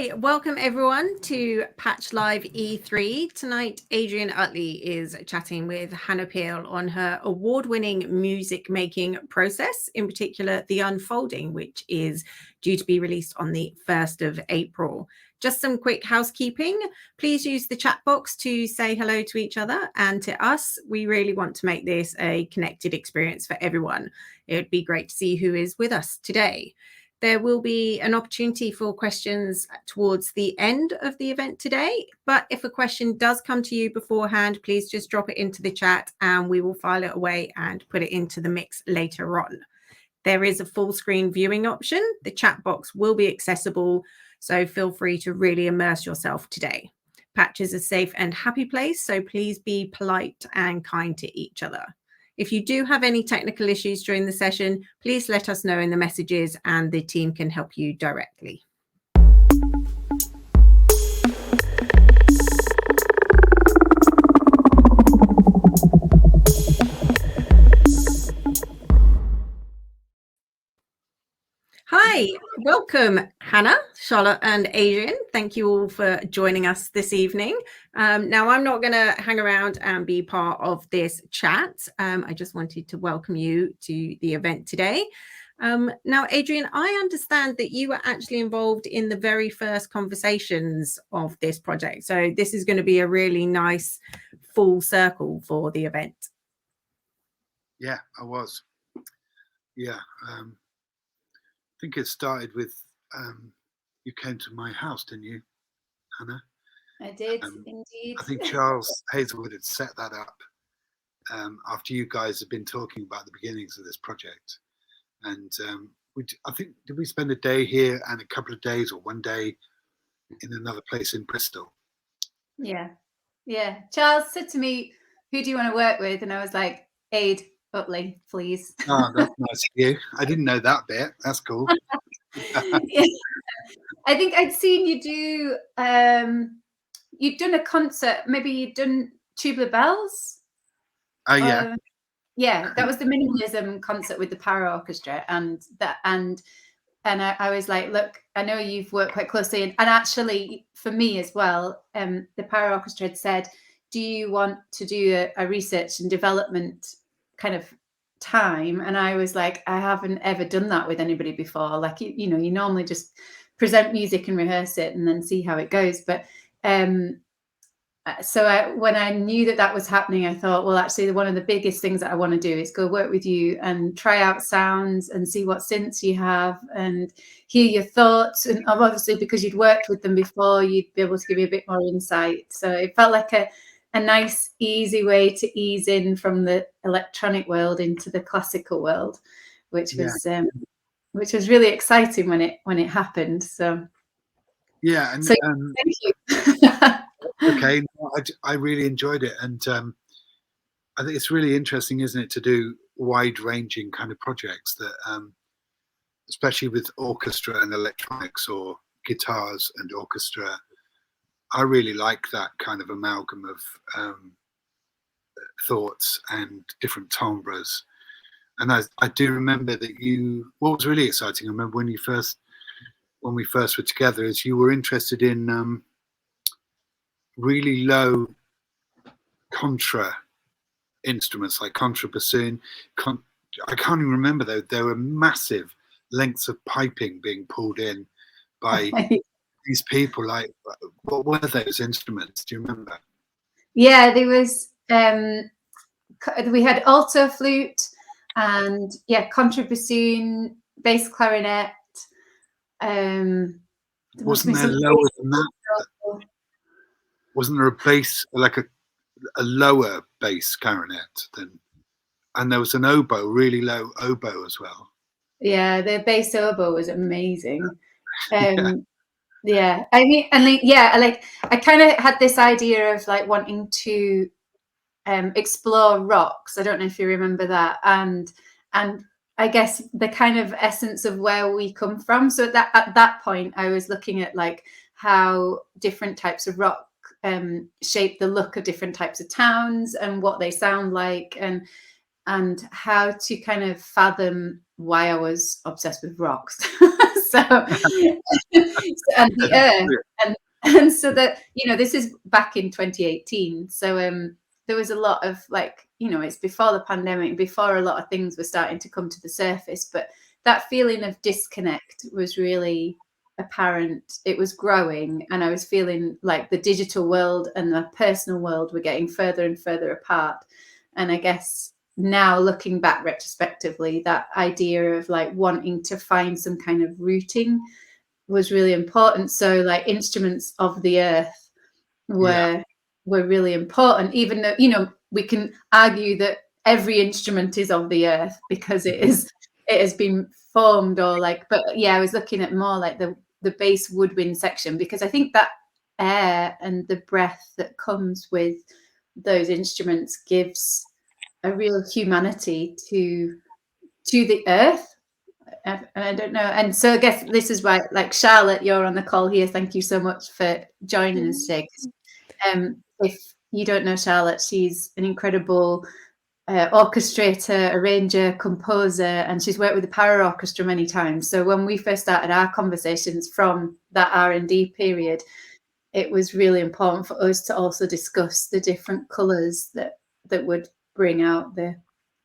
Hi, welcome everyone to PatchLive E3. Tonight, Adrian Utley is chatting with Hannah Peel on her award-winning music making process, in particular, The Unfolding, which is due to be released on the 1st of April. Just some quick housekeeping. Please use the chat box to say hello to each other and to us. We really want to make this a connected experience for everyone. It would be great to see who is with us today. There will be an opportunity for questions towards the end of the event today, but if a question does come to you beforehand, please just drop it into the chat and we will file it away and put it into the mix later on. There is a full screen viewing option. The chat box will be accessible, so feel free to really immerse yourself today. Patch is a safe and happy place, so please be polite and kind to each other. If you do have any technical issues during the session, please let us know in the messages and the team can help you directly. Hi, welcome Hannah, Charlotte and Adrian. Thank you all for joining us this evening. Now I'm not going to hang around and be part of this chat. I just wanted to welcome you to the event today. Now, Adrian, I understand that you were actually involved in the very first conversations of this project. So this is going to be a really nice full circle for the event. Yeah, I was. Yeah. I think it started with you came to my house, didn't you, Hannah? I did, indeed. I think Charles Hazelwood had set that up after you guys had been talking about the beginnings of this project. And I think, did we spend a day here and a couple of days or one day in another place in Bristol? Yeah. Charles said to me, who do you want to work with? And I was like, Aid Utley, please. Oh, that's nice of you. I didn't know that bit. That's cool. Yeah. I think I'd seen you do, you'd done a concert, maybe you'd done Tubular Bells. Oh, yeah. Yeah, that was the minimalism concert with the Paraorchestra, and I was like, look, I know you've worked quite closely, and actually for me as well, the Paraorchestra had said, do you want to do a research and development kind of time? And I was like, I haven't ever done that with anybody before. Like, you know, you normally just present music and rehearse it and then see how it goes. But so when I knew that was happening, I thought, well, actually, one of the biggest things that I want to do is go work with you and try out sounds and see what synths you have and hear your thoughts. And obviously, because you'd worked with them before, you'd be able to give me a bit more insight. So it felt like a nice, easy way to ease in from the electronic world into the classical world, which was really exciting when it happened. So yeah, and so thank you. Okay, I really enjoyed it, and I think it's really interesting, isn't it, to do wide-ranging kind of projects that, especially with orchestra and electronics or guitars and orchestra. I really like that kind of amalgam of thoughts and different timbres. And I do remember that what was really exciting, I remember when we first were together, is you were interested in really low contra instruments like contra bassoon. I can't even remember though. There were massive lengths of piping being pulled in by these people. Like, what were those instruments? Do you remember? Yeah, there was. We had alto flute and contrabassoon, bass clarinet. Wasn't there lower than that? Wasn't there a bass, like a lower bass clarinet than? And there was an oboe, really low oboe as well. Yeah, the bass oboe was amazing. Yeah, I mean, and I kind of had this idea of like wanting to explore rocks. I don't know if you remember that, and I guess the kind of essence of where we come from. So at that point, I was looking at like how different types of rock shape the look of different types of towns and what they sound like, and how to kind of fathom why I was obsessed with rocks. So and the earth, and so that, you know, this is back in 2018. So there was a lot of, like, you know, it's before the pandemic, before a lot of things were starting to come to the surface, but that feeling of disconnect was really apparent. It was growing, and I was feeling like the digital world and the personal world were getting further and further apart. And I guess now, looking back retrospectively, that idea of like wanting to find some kind of rooting was really important. So like instruments of the earth were really important, even though, you know, we can argue that every instrument is of the earth because it has been formed, or like, but yeah, I was looking at more like the bass woodwind section, because I think that air and the breath that comes with those instruments gives a real humanity to the earth. And I don't know. And so I guess this is why, like, Charlotte, you're on the call here. Thank you so much for joining us today. If you don't know Charlotte, she's an incredible orchestrator, arranger, composer, and she's worked with the Paraorchestra many times. So when we first started our conversations from that R&D period, it was really important for us to also discuss the different colours that would bring out the,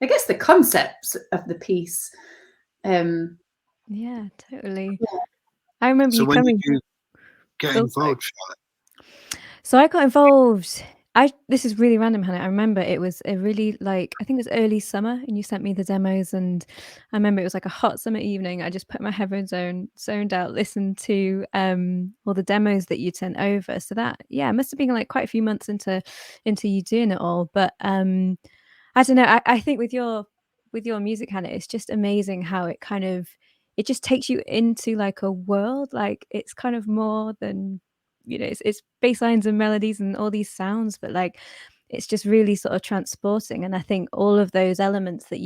I guess, the concepts of the piece. Yeah, totally. Yeah. I remember so you when coming. Did you get involved, Charlotte? So I got involved. This is really random, Hannah. I remember it was a really, like, I think it was early summer, and you sent me the demos, and I remember it was like a hot summer evening. I just put my headphones on, zoned out, listened to all the demos that you'd sent over. So that, yeah, it must have been like quite a few months into you doing it all. But I don't know. I think with your music, Hannah, it's just amazing how it kind of, it just takes you into like a world. Like it's kind of more than, you know, it's bass lines and melodies and all these sounds, but like it's just really sort of transporting. And I think all of those elements that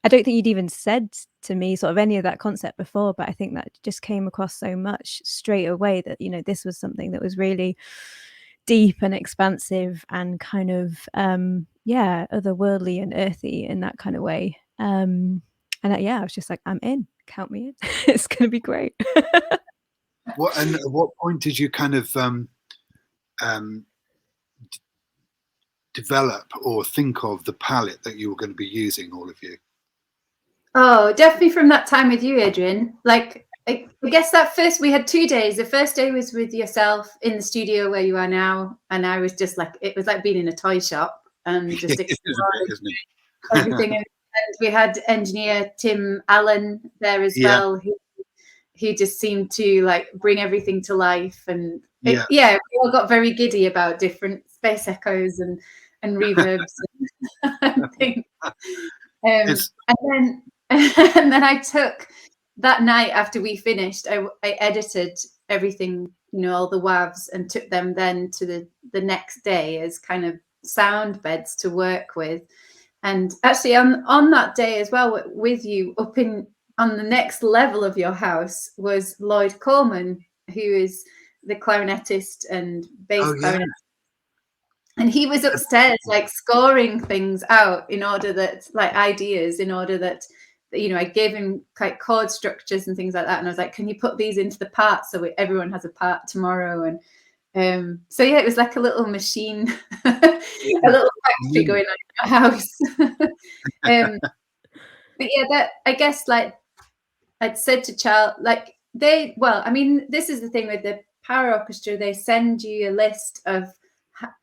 I don't think you'd even said to me sort of any of that concept before, but I think that just came across so much straight away that, you know, this was something that was really deep and expansive and kind of otherworldly and earthy in that kind of way. And I was just like, I'm in, count me in. It's gonna be great. And at what point did you kind of develop or think of the palette that you were going to be using, all of you? Oh, definitely from that time with you, Adrian. Like, I guess that first, we had 2 days. The first day was with yourself in the studio where you are now, and I was just like, it was like being in a toy shop and just exploring everything. And we had engineer Tim Allen there as well, who just seemed to like bring everything to life. And we all got very giddy about different space echoes and reverbs and things. And then I took that night after we finished, I edited everything, you know, all the WAVs, and took them then to the next day as kind of sound beds to work with. And actually on that day as well with you, up on the next level of your house was Lloyd Coleman, who is the clarinetist and bass clarinetist. And he was upstairs, like scoring things out in order that, like ideas, in order that, you know, I gave him like chord structures and things like that. And I was like, can you put these into the parts so everyone has a part tomorrow? And so, yeah, it was like a little machine, a little factory going on in your house. But yeah, that, I guess, like I'd said to Charles, like I mean, this is the thing with the Paraorchestra, they send you a list of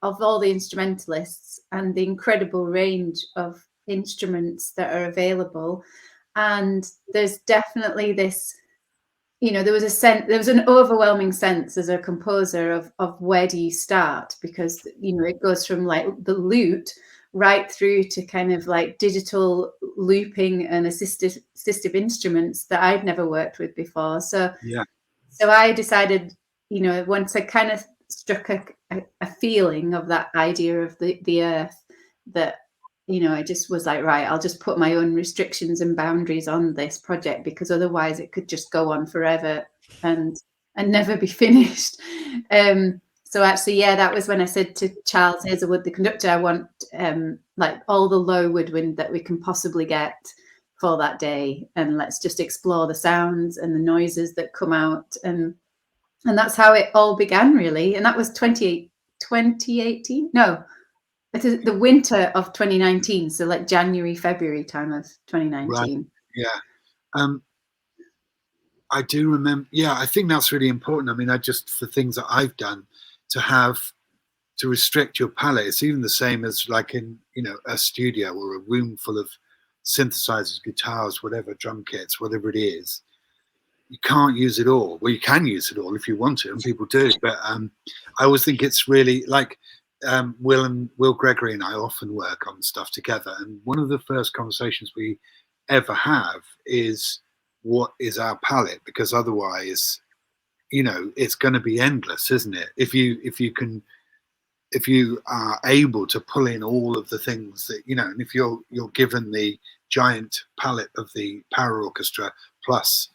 all the instrumentalists and the incredible range of instruments that are available. And there's definitely this, you know, there was an overwhelming sense as a composer of where do you start, because, you know, it goes from like the lute right through to kind of like digital looping and assistive instruments that I'd never worked with before. So I decided, you know, once I kind of struck a feeling of that idea of the earth, that, you know, I just was like, right, I'll just put my own restrictions and boundaries on this project, because otherwise it could just go on forever and never be finished. So actually, yeah, that was when I said to Charles Hazelwood, the conductor, I want like all the low woodwind that we can possibly get, for that day, and let's just explore the sounds and the noises that come out, and that's how it all began, really. And that was 2018. No, it is the winter of 2019, so like January, February time of 2019. Right. Yeah. I do remember. Yeah, I think that's really important. I mean, for things that I've done, to restrict your palette. It's even the same as like in, a studio or a room full of synthesizers, guitars, whatever, drum kits, whatever it is. You can't use it all. Well, you can use it all if you want to, and people do. But I always think it's really like Will Gregory and I often work on stuff together. And one of the first conversations we ever have is, what is our palette? Because otherwise, it's going to be endless, isn't it? If you are able to pull in all of the things that, and if you're given the giant palette of the Paraorchestra plus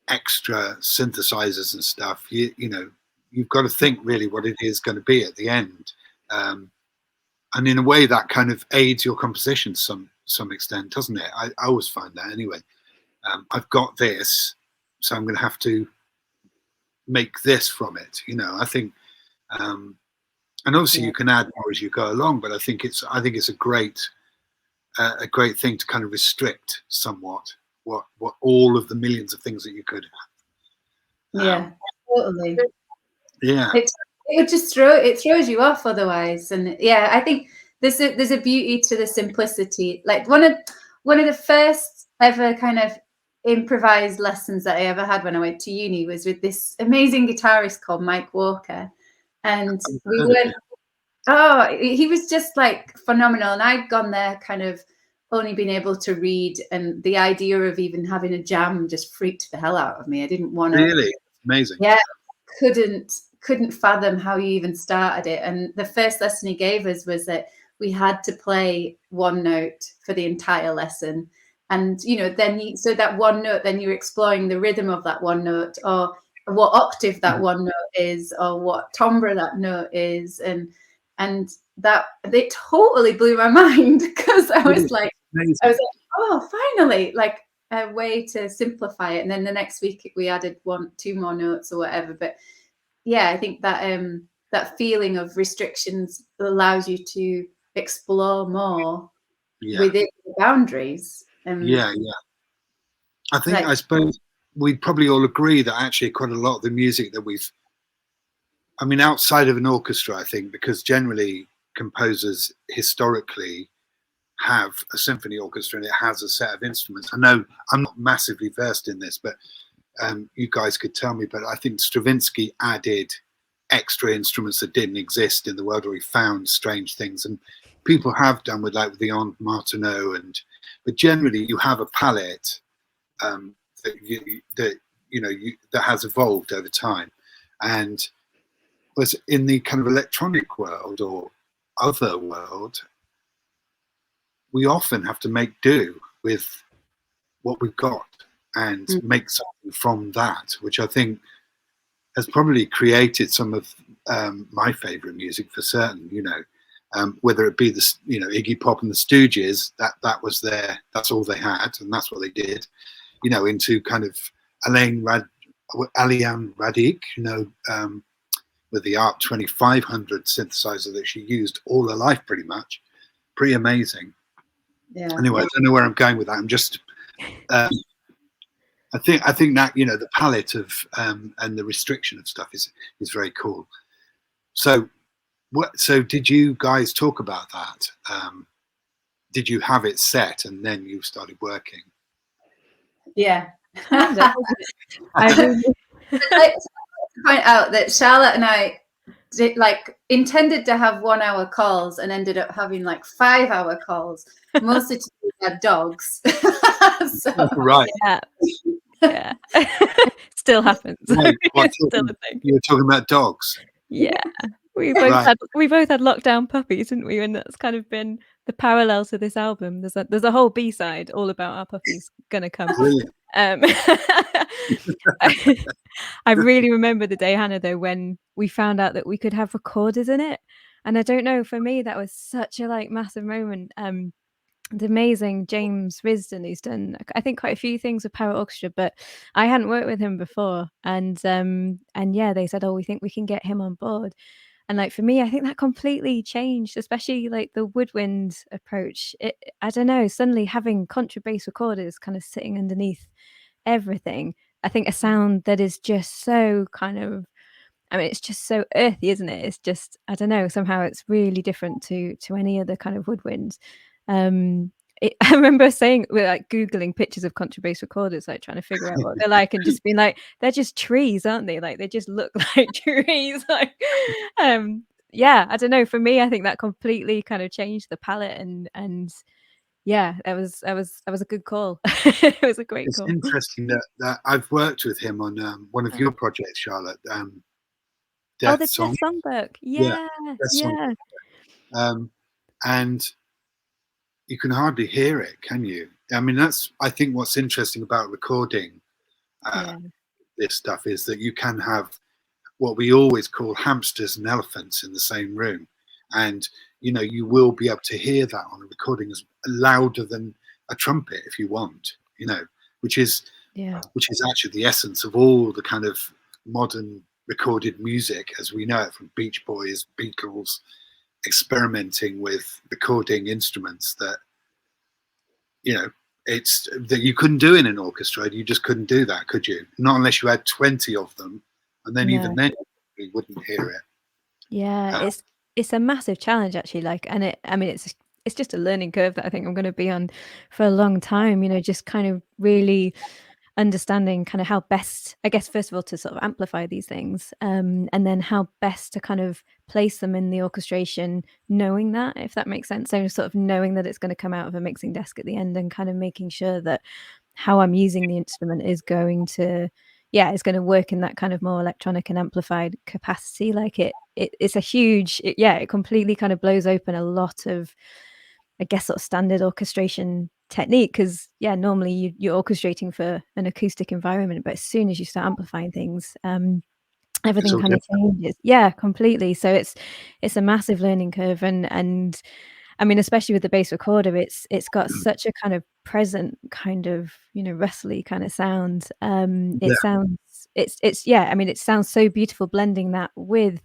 extra synthesizers and stuff, you've got to think really what it is going to be at the end. And in a way that kind of aids your composition to some extent, doesn't it? I always find that anyway. I've got this, so I'm going to have to make this from it. I think, and obviously you can add more as you go along, but I think it's a great thing to kind of restrict somewhat what all of the millions of things that you could have. Yeah, totally. Yeah, it would just throws you off otherwise. And yeah, I think there's a beauty to the simplicity. Like one of the first ever kind of improvised lessons that I ever had when I went to uni was with this amazing guitarist called Mike Walker, and we went. Oh, he was just like phenomenal, and I'd gone there kind of only been able to read, and the idea of even having a jam just freaked the hell out of me. I didn't want to. Really amazing. Yeah, couldn't fathom how you even started it. And the first lesson he gave us was that we had to play one note for the entire lesson. And, then so that one note, then you're exploring the rhythm of that one note, or what octave that one note is, or what timbre that note is. And that, it totally blew my mind, because I was like, oh, finally, like a way to simplify it. And then the next week we added 1-2 more notes or whatever. But yeah, I think that that feeling of restrictions allows you to explore more within the boundaries. I suppose we'd probably all agree that actually quite a lot of the music that outside of an orchestra, I think, because generally composers historically have a symphony orchestra and it has a set of instruments. I know I'm not massively versed in this, but you guys could tell me, but I think Stravinsky added extra instruments that didn't exist in the world, or he found strange things, and people have done with like the Aunt Martineau, but generally you have a palette that has evolved over time. And was in the kind of electronic world or other world, we often have to make do with what we've got and make something from that, which I think has probably created some of my favorite music for certain, whether it be the, Iggy Pop and the Stooges, that was that's all they had and that's what they did, into kind of Aliane Radic, with the ARP 2500 synthesizer that she used all her life, pretty much. Pretty amazing. Yeah. Anyway, I don't know where I'm going with that. I'm just, I think that, the palette of and the restriction of stuff is very cool. So did you guys talk about that? Did you have it set and then you started working? Yeah. I really point out that Charlotte and I intended to have 1 hour calls and ended up having 5 hour calls, mostly to do with our dogs. So, right. Yeah. Still happens. Wait, Still a thing. You were talking about dogs. Yeah. We both had lockdown puppies, didn't we? And that's kind of been the parallel to this album. There's a whole B-side all about our puppies gonna come. Brilliant. I really remember the day, Hannah, though, when we found out that we could have recorders in it. And I don't know, for me that was such a massive moment. the amazing James Risdon, who's done, I think, quite a few things with Paraorchestra, but I hadn't worked with him before. And yeah, they said, oh, we think we can get him on board. And like for me, I think that completely changed, especially like the woodwind approach. I don't know, suddenly having contrabass recorders kind of sitting underneath everything. I think a sound that is just so kind of, I mean, it's just so earthy, isn't it? It's just, I don't know, somehow it's really different to any other kind of woodwind. I remember saying, we're like Googling pictures of contrabass recorders, like trying to figure out what they're like, and just being like, they're just trees, aren't they? Like they just look like trees. Like, yeah, I don't know. For me, I think that completely kind of changed the palette, and yeah, that was a good call. It was a great It's call. interesting that I've worked with him on one of your projects, Charlotte. Oh, Death the Song. Death Songbook. Yeah, Yeah, Death Song. yeah. And you can hardly hear it, can you? I mean, that's, I think, what's interesting about recording this stuff is that you can have what we always call hamsters and elephants in the same room, and you know, you will be able to hear that on a recording as louder than a trumpet if you want, you know, which is actually the essence of all the kind of modern recorded music as we know it, from Beach Boys, Beatles, experimenting with recording instruments that, you know, it's that you couldn't do in an orchestra. You just couldn't do that, could you? Not unless you had 20 of them, and then even then you wouldn't hear it. Yeah, it's a massive challenge actually. Like, and I mean, it's just a learning curve that I think I'm going to be on for a long time. You know, just kind of really understanding kind of how best, I guess, first of all, to sort of amplify these things, and then how best to kind of place them in the orchestration, knowing that, if that makes sense. So sort of knowing that it's going to come out of a mixing desk at the end, and kind of making sure that how I'm using the instrument is going to, it's going to work in that kind of more electronic and amplified capacity. Like it's a huge, it completely kind of blows open a lot of, I guess, sort of standard orchestration technique, because normally you're orchestrating for an acoustic environment, but as soon as you start amplifying things, everything kind of changes. Yeah, completely. So it's a massive learning curve, and I mean, especially with the bass recorder, it's got such a kind of present kind of, you know, rustly kind of sound. It sounds, I mean, it sounds so beautiful blending that with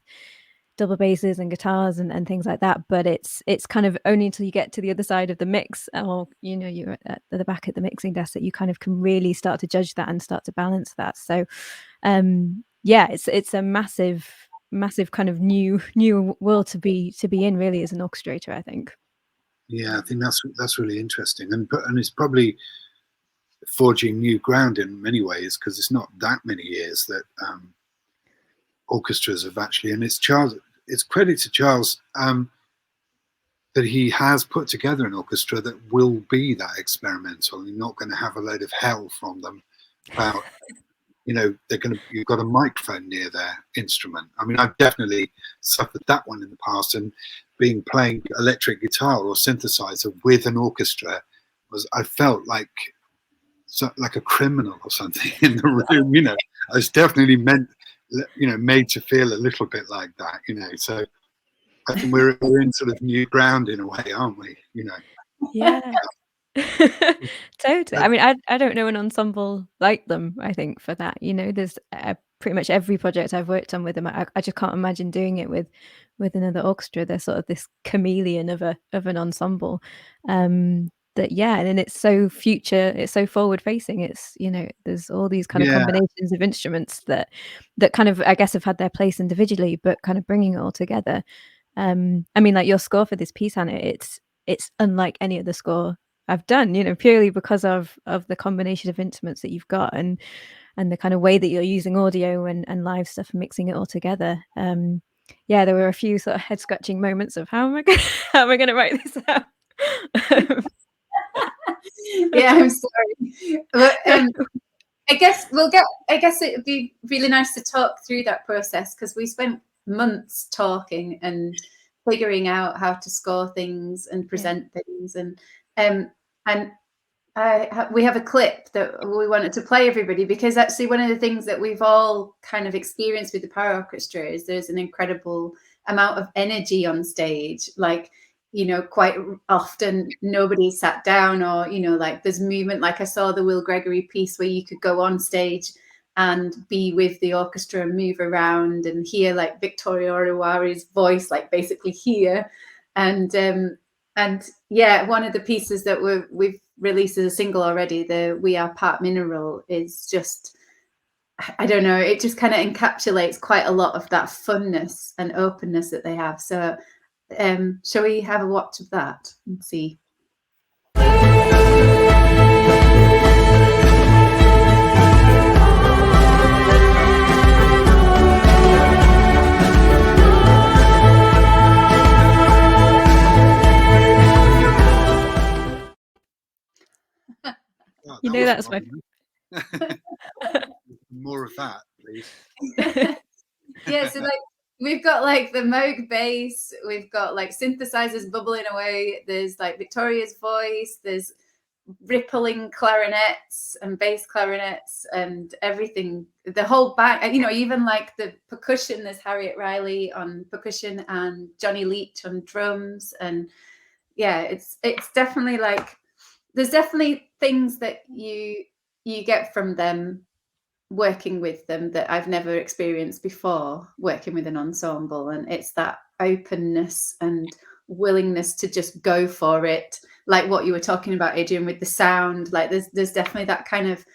double basses and guitars and things like that, but it's kind of only until you get to the other side of the mix, or you know, you're at the back at the mixing desk, that you kind of can really start to judge that and start to balance that. So it's a massive kind of new world to be in, really, as an orchestrator, I think. I think that's really interesting, and it's probably forging new ground in many ways, because it's not that many years that orchestras have actually, and it's credit to Charles that he has put together an orchestra that will be that experimental, and you're not going to have a load of hell from them about, you know, you've got a microphone near their instrument. I mean, I've definitely suffered that one in the past, and playing electric guitar or synthesizer with an orchestra I felt like a criminal or something in the room. You know, I was definitely made to feel a little bit like that. You know, so I think we're in sort of new ground in a way, aren't we? You know. Yeah. Totally. I mean, I don't know an ensemble like them, I think, for that. You know, there's pretty much every project I've worked on with them, I just can't imagine doing it with another orchestra. They're sort of this chameleon of an ensemble. That and then it's so forward facing. It's, you know, there's all these kind of combinations of instruments that kind of, I guess, have had their place individually, but kind of bringing it all together. I mean, like your score for this piece, Hannah, it's unlike any other score I've done, you know, purely because of the combination of instruments that you've got, and the kind of way that you're using audio and live stuff and mixing it all together. There were a few sort of head scratching moments of how am I going to write this out? I'm sorry, but I guess it would be really nice to talk through that process, because we spent months talking and figuring out how to score things and present things, and we have a clip that we wanted to play everybody, because actually one of the things that we've all kind of experienced with the Paraorchestra is there's an incredible amount of energy on stage. Like, you know, quite often nobody sat down, or, you know, like there's movement. Like I saw the Will Gregory piece where you could go on stage and be with the orchestra and move around and hear like Victoria Oruwari's voice, like basically here. And yeah, one of the pieces that we've released as a single already, the We Are Part Mineral, is just, I don't know, it just kind of encapsulates quite a lot of that funness and openness that they have. So shall we have a watch of that and see? Oh, You that know was that's my more of that, please. Yeah, so like we've got like the Moog bass, we've got like synthesizers bubbling away, there's like Victoria's voice, there's rippling clarinets and bass clarinets and everything, the whole band, you know, even like the percussion, there's Harriet Riley on percussion and Johnny Leach on drums. And yeah, it's definitely like, there's definitely things that you get from them, working with them, that I've never experienced before working with an ensemble. And it's that openness and willingness to just go for it, like what you were talking about, Adrian, with the sound. Like there's definitely that kind of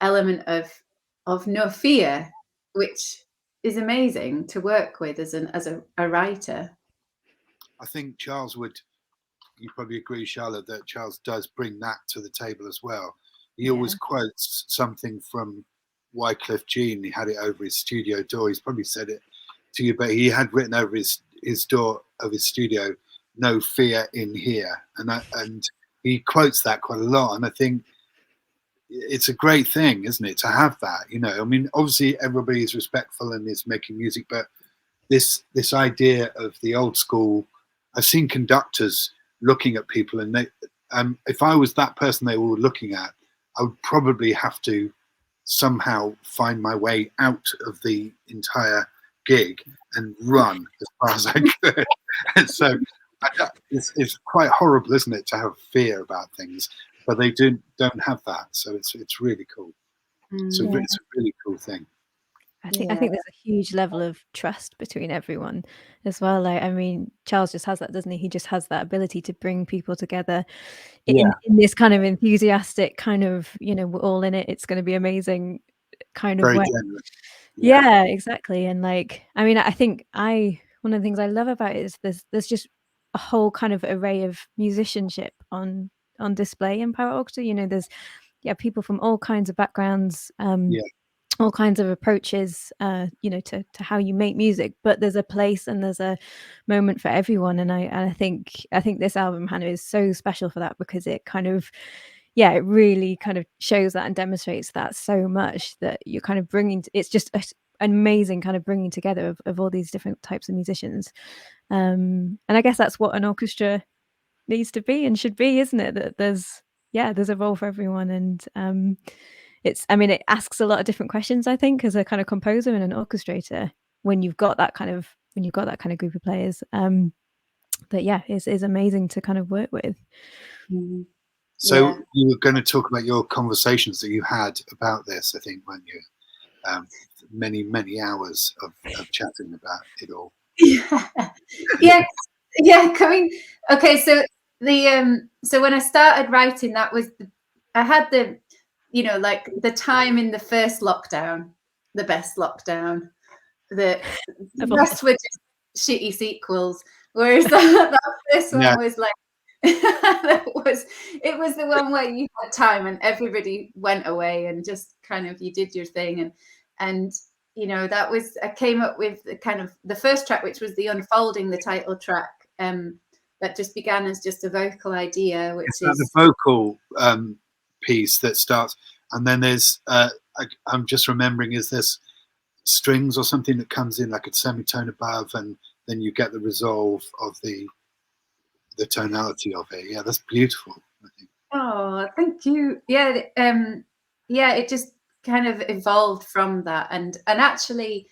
element of no fear, which is amazing to work with as a writer. I think Charles would, you probably agree, Charlotte, that Charles does bring that to the table as well. He always quotes something from Wycliffe Jean. He had it over his studio door. He's probably said it to you, but he had written over his door of his studio, "No fear in here," and he quotes that quite a lot. And I think it's a great thing, isn't it, to have that? You know, I mean, obviously everybody is respectful and is making music, but this idea of the old school. I've seen conductors looking at people, and they, if I was that person they were looking at, I would probably have to somehow find my way out of the entire gig and run as far as I could. And so it's quite horrible, isn't it, to have fear about things, but they don't have that. So it's really cool. So it's a really cool thing. I think there's a huge level of trust between everyone as well. Like, I mean, Charles just has that, doesn't he? He just has that ability to bring people together in this kind of enthusiastic kind of, you know, we're all in it, it's going to be amazing kind of Very way. generous. Yeah, exactly. And like, I mean, I think one of the things I love about it is there's just a whole kind of array of musicianship on display in Paraorchestra. You know, there's people from all kinds of backgrounds, all kinds of approaches, you know, to how you make music, but there's a place and there's a moment for everyone. And I think this album, Hannah, is so special for that, because it kind of, it really kind of shows that and demonstrates that so much, that you're kind of bringing, it's just an amazing kind of bringing together of all these different types of musicians. And I guess that's what an orchestra needs to be and should be, isn't it? That there's a role for everyone. And it asks a lot of different questions, I think, as a kind of composer and an orchestrator, when you've got that kind of group of players. But it's amazing to kind of work with. So you were going to talk about your conversations that you had about this, I think, weren't you? Many hours of chatting about it all. Okay, so the so when I started writing, that was I had the, you know, like the time in the first lockdown, the best lockdown, the rest were just shitty sequels, whereas that first one was like it was the one where you had time and everybody went away and just kind of you did your thing. And you know, that was, I came up with kind of the first track, which was the Unfolding, the title track, that just began as just a vocal idea, which is the vocal piece that starts, and then there's I'm just remembering, is this strings or something that comes in like a semitone above, and then you get the resolve of the tonality of it. Yeah, that's beautiful, I think. Oh, thank you. It just kind of evolved from that, and actually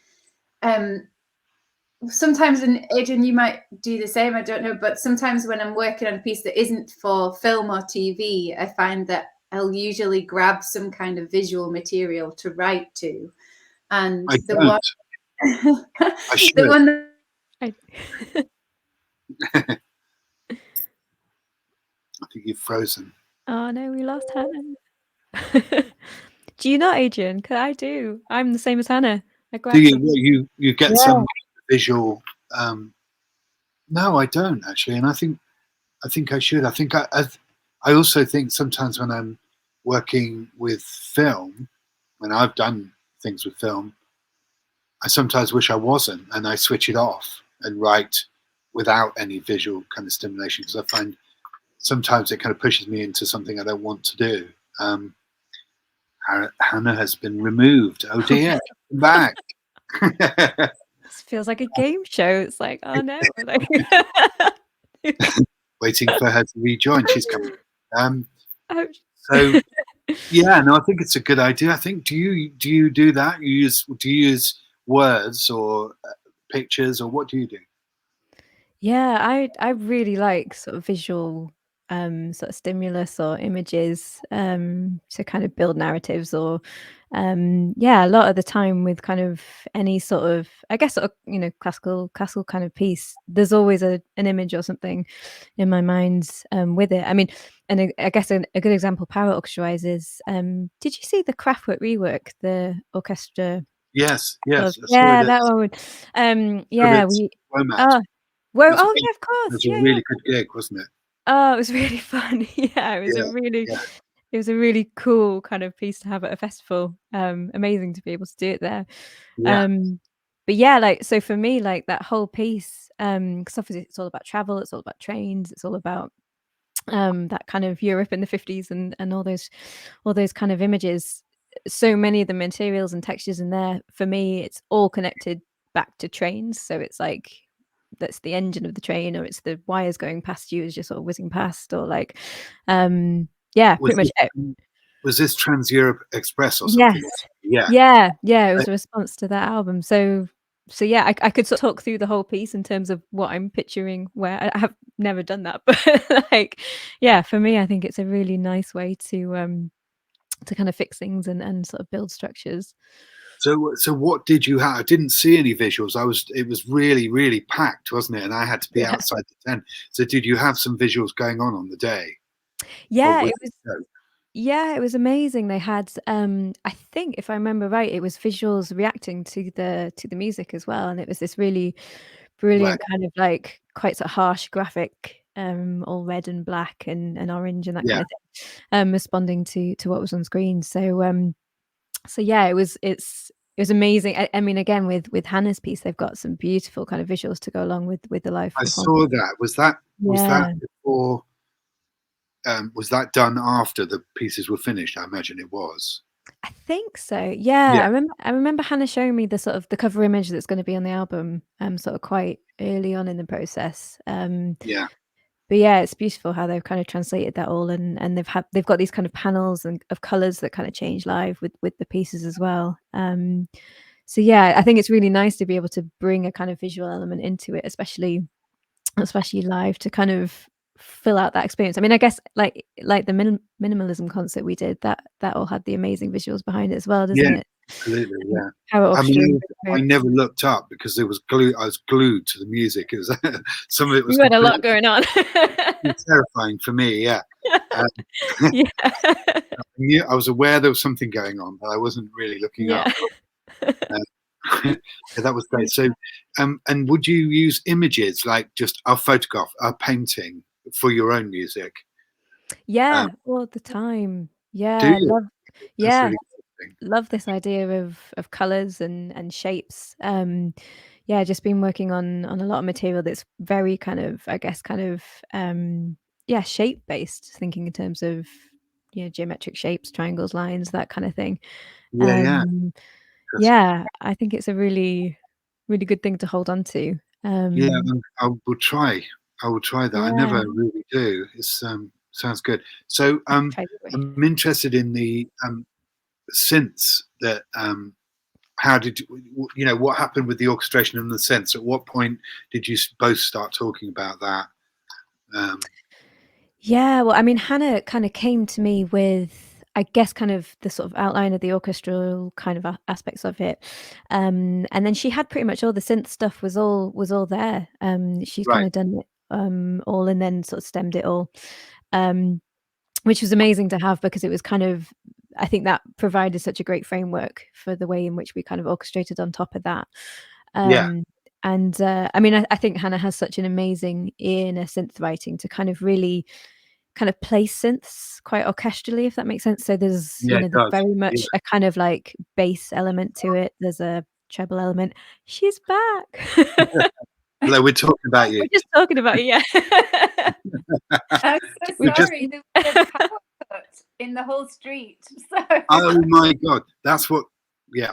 sometimes, and Adrian, you might do the same, I don't know, but sometimes when I'm working on a piece that isn't for film or TV, I find that I'll usually grab some kind of visual material to write to. And I the don't. one, I should. the one that I, I think you've frozen. oh no, we lost Hannah. Do you not, Adrian? Because I do. I'm the same as Hannah. I grab Do you? some. You get some visual. No, I don't actually, and I think I should. I think I also think sometimes when I'm working with film, when I've done things with film, I sometimes wish I wasn't, and I switch it off and write without any visual kind of stimulation, because I find sometimes it kind of pushes me into something I don't want to do. Hannah has been removed. Oh dear, come back. This feels like a game show. It's like, oh no. Like Waiting for her to rejoin. She's coming. oh. So yeah, no, I think it's a good idea. I think do you do that? Do you use words or pictures, or what do you do? Yeah, I really like sort of visual sort of stimulus or images to kind of build narratives, or yeah, a lot of the time with kind of any sort of, I guess, sort of, you know, classical kind of piece, there's always an image or something in my mind with it. I mean, and I guess a good example Paraorchestra is did you see the Kraftwerk rework, the orchestra? Yes, Of, yes. yeah, that one. Yeah, we WOMAD. oh well, It oh yeah, of it course, was a yeah, yeah. really good gig, wasn't it? Oh, it was really fun. Yeah, it was Yeah, a really, yeah, it was a really cool kind of piece to have at a festival. Amazing to be able to do it there. yeah. But yeah, like, so for me, like that whole piece, because obviously it's all about travel, it's all about trains, it's all about that kind of Europe in the 50s and all those kind of images. So many of the materials and textures in there, for me, it's all connected back to trains. So it's like that's the engine of the train, or it's the wires going past you as you're sort of whizzing past, or like yeah, Was pretty much this Trans Europe Express or yes. something? Yeah. Yeah, it was a response to that album. So yeah, I could sort of talk through the whole piece in terms of what I'm picturing, where I have never done that, but like, yeah, for me, I think it's a really nice way to kind of fix things and sort of build structures. So what did you have? I didn't see any visuals. It was really, really packed, wasn't it? And I had to be Yeah, outside the tent. So did you have some visuals going on the day? Or yeah, was it was. Yeah, it was amazing. They had, I think, if I remember right, it was visuals reacting to the music as well, and it was this really right? brilliant kind of like quite sort of harsh graphic, all red and black and orange and that Yeah, kind of thing, responding to what was on screen. So yeah, it was amazing. I mean, again, with Hannah's piece, they've got some beautiful kind of visuals to go along with the live I performance. saw that. Was that Yeah. before? Was that done after the pieces were finished? I imagine it was. I think so. Yeah, Yeah, I remember Hannah showing me the sort of the cover image that's going to be on the album, sort of quite early on in the process. yeah, But yeah, it's beautiful how they've kind of translated that all, and they've got these kind of panels and of colors that kind of change live with the pieces as well. So yeah, I think it's really nice to be able to bring a kind of visual element into it, especially live, to kind of fill out that experience. I mean, I guess like the minimalism concert we did, that all had the amazing visuals behind it as well, doesn't yeah, it? absolutely. And Yeah. Power I Orchestra. mean, I never looked up because it was glued. I was glued to the music. It was some of it was You had a lot completely going on. terrifying for me. Yeah. Um, Yeah. I was aware there was something going on, but I wasn't really looking up. Yeah. Yeah, that was great. So, and would you use images like just a photograph, a painting for your own music? Yeah, all the time. Do Yeah, you? That's yeah, really interesting. love this idea of colors and shapes. Yeah, just been working on a lot of material that's very kind of, I guess, kind of yeah, shape based, thinking in terms of, you know, geometric shapes, triangles, lines, that kind of thing. Yeah, yeah. Um That's, yeah, I think it's a really good thing to hold on to. yeah, Um I will try. I will try that. I yeah, never really do. It's sounds good. So try the way. I'm interested in the synths that how did you know what happened with the orchestration and the synths? At what point did you both start talking about that? Yeah, well, I mean, Hannah kind of came to me with, I guess, kind of the sort of outline of the orchestral kind of aspects of it, and then she had pretty much all the synth stuff was all there. She'd kind Right. of done it all, and then sort of stemmed it all, which was amazing to have, because it was kind of, I think that provided such a great framework for the way in which we kind of orchestrated on top of that. Yeah. And I mean, I think Hannah has such an amazing ear in her synth writing to kind of really kind of play synths quite orchestrally, if that makes sense. So there's, Yeah, it there's does. very Yeah. much a kind of like bass element to it. There's a treble element. She's back. Hello, we're talking about you. We're just talking about you, yeah. I'm so We just- sorry. There was a power cut in the whole street. So. Oh my God, that's what. Yeah.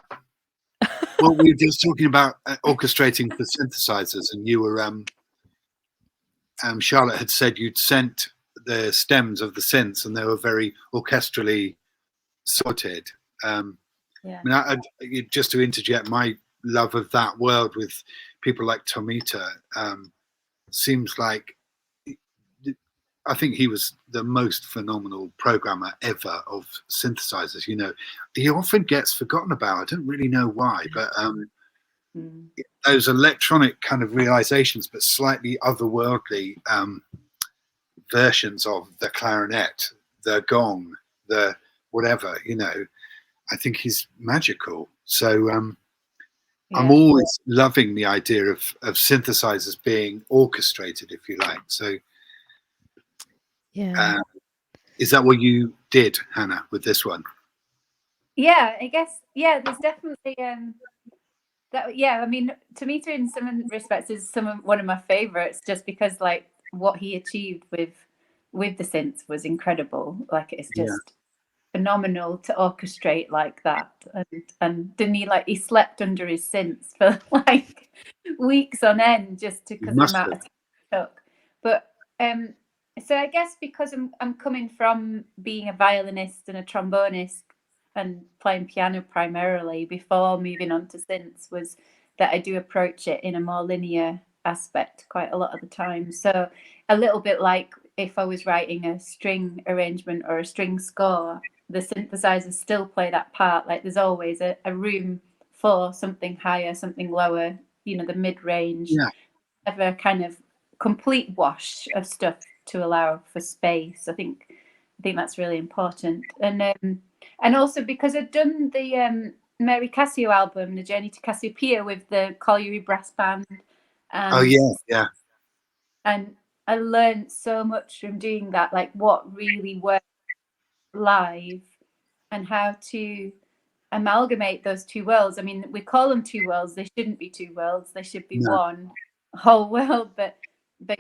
Well, we were just talking about orchestrating for synthesizers, and you were Charlotte had said you'd sent the stems of the synths, and they were very orchestrally sorted. Yeah. I mean, just to interject, my love of that world with people like Tomita seems like, I think he was the most phenomenal programmer ever of synthesizers. You know, he often gets forgotten about. I don't really know why, but those electronic kind of realizations, but slightly otherworldly versions of the clarinet, the gong, the whatever, you know, I think he's magical. So I'm always loving the idea of synthesizers being orchestrated, if you like. So Yeah. is that what you did, Hannah, with this one? Yeah, I guess. Yeah, there's definitely that. Yeah, I mean, Tomita in some respects is one of my favorites, just because like what he achieved with the synths was incredible. Like it's just phenomenal to orchestrate like that. And didn't he, like, he slept under his synths for like weeks on end just because of the amount of time it took. But so I guess because I'm coming from being a violinist and a trombonist and playing piano primarily before moving on to synths, was that I do approach it in a more linear aspect quite a lot of the time. So a little bit like if I was writing a string arrangement or a string score, the synthesizers still play that part. Like there's always a room for something higher, something lower, you know, the mid-range, never kind of complete wash of stuff to allow for space. I think that's really important. And also because I'd done the Mary Cassio album, The Journey to Cassiopeia, with the Colliery Brass Band. And I learned so much from doing that, like what really works live and how to amalgamate those two worlds. I mean, we call them two worlds. They shouldn't be two worlds. They should be one whole world. But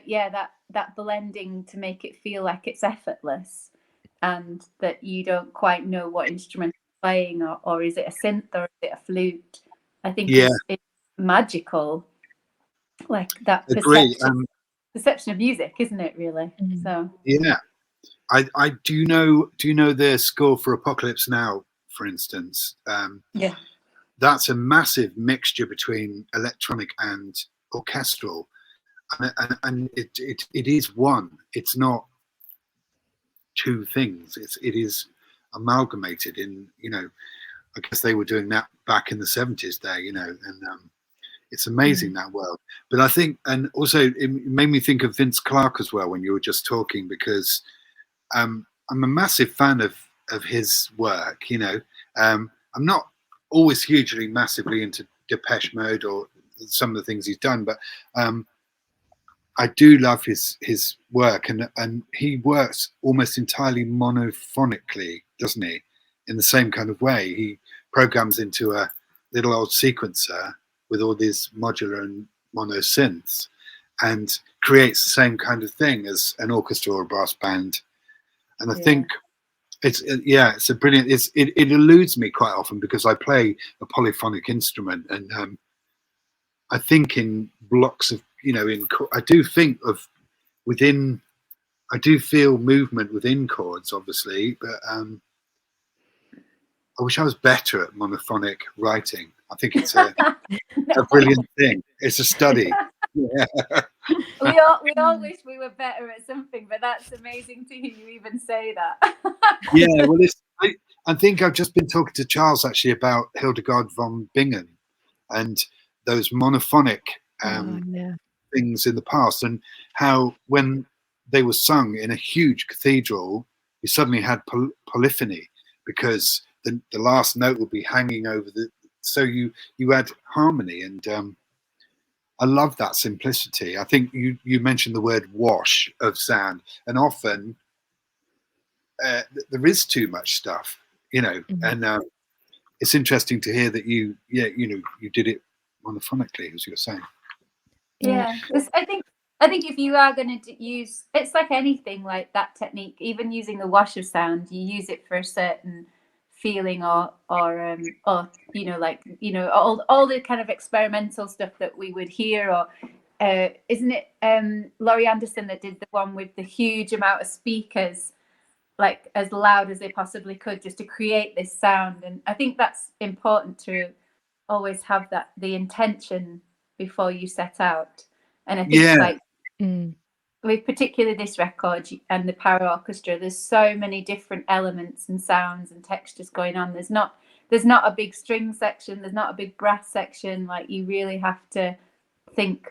yeah, that blending to make it feel like it's effortless, and that you don't quite know what instrument you're playing, or is it a synth or is it a flute? I think it's magical. Like that perception of music, isn't it, really? So I do know the score for Apocalypse Now, for instance. That's a massive mixture between electronic and orchestral, and it is one. It's not two things. It is amalgamated in, you know, I guess they were doing that back in the 70s there, you know, and it's amazing, that world. But I think, and also it made me think of Vince Clarke as well when you were just talking, because I'm a massive fan of his work, you know. I'm not always hugely massively into Depeche Mode or some of the things he's done, but I do love his work, and he works almost entirely monophonically, doesn't he? In the same kind of way, he programs into a little old sequencer with all these modular and mono synths, and creates the same kind of thing as an orchestra or a brass band. And I think it's a brilliant. It eludes me quite often because I play a polyphonic instrument, and I think in blocks of, you know, I do think of within. I do feel movement within chords, obviously, but I wish I was better at monophonic writing. I think it's a brilliant thing. It's a study. Yeah. We all wish we were better at something, but that's amazing to hear you even say that. Yeah, well, I think I've just been talking to Charles actually about Hildegard von Bingen and those monophonic things in the past, and how when they were sung in a huge cathedral, you suddenly had polyphony because the last note would be hanging over so you had harmony, and I love that simplicity. I think you mentioned the word wash of sound, and often there is too much stuff, and it's interesting to hear that you did it monophonically, as you're saying. Yeah, I think if you are going to use, it's like anything, like that technique, even using the wash of sound, you use it for a certain feeling or all the kind of experimental stuff that we would hear, or isn't it Laurie Anderson that did the one with the huge amount of speakers, like as loud as they possibly could, just to create this sound? And I think that's important to always have the intention before you set out. And I think with particularly this record and the Paraorchestra, there's so many different elements and sounds and textures going on. There's not a big string section, there's not a big brass section. Like, you really have to think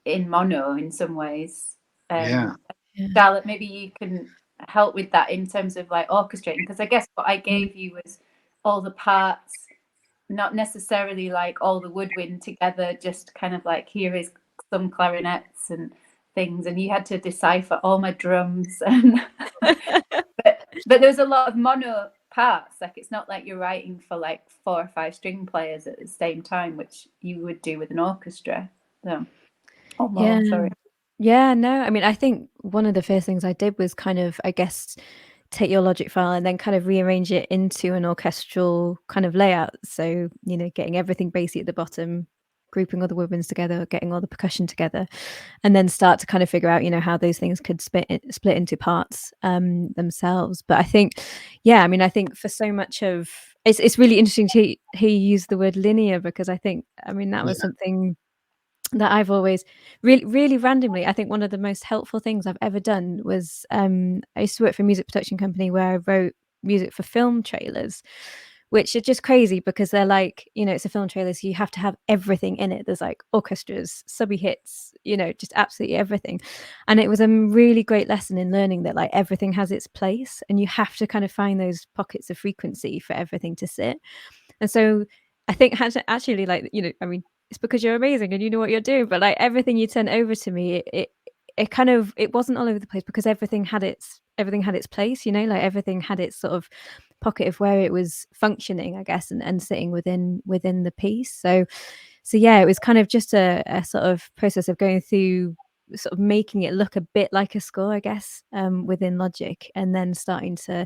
in mono in some ways. Charlotte, maybe you can help with that in terms of like orchestrating, because I guess what I gave you was all the parts, not necessarily like all the woodwind together, just kind of like, here is some clarinets and things, and you had to decipher all my drums and but there's a lot of mono parts. Like, it's not like you're writing for like 4 or 5 string players at the same time, which you would do with an orchestra. So yeah, no, I mean, I think one of the first things I did was kind of, I guess, take your logic file and then kind of rearrange it into an orchestral kind of layout. So, getting everything bassy at the bottom, grouping all the woodwinds together, getting all the percussion together, and then start to kind of figure out, how those things could split into parts themselves. But I think, I think for so much of it's really interesting to hear you use the word linear, because I think, that was something that I've always really randomly, I think one of the most helpful things I've ever done was I used to work for a music production company where I wrote music for film trailers, which are just crazy because they're like, it's a film trailer, so you have to have everything in it. There's like orchestras, subby hits, just absolutely everything. And it was a really great lesson in learning that like everything has its place, and you have to kind of find those pockets of frequency for everything to sit. And so I think actually, like, it's because you're amazing and you know what you're doing, but like everything you sent over to me, it wasn't all over the place because everything had its place, like everything had its sort of pocket of where it was functioning, I guess, and sitting within the piece. So yeah, it was kind of just a sort of process of going through, sort of making it look a bit like a score, I guess, within Logic, and then starting to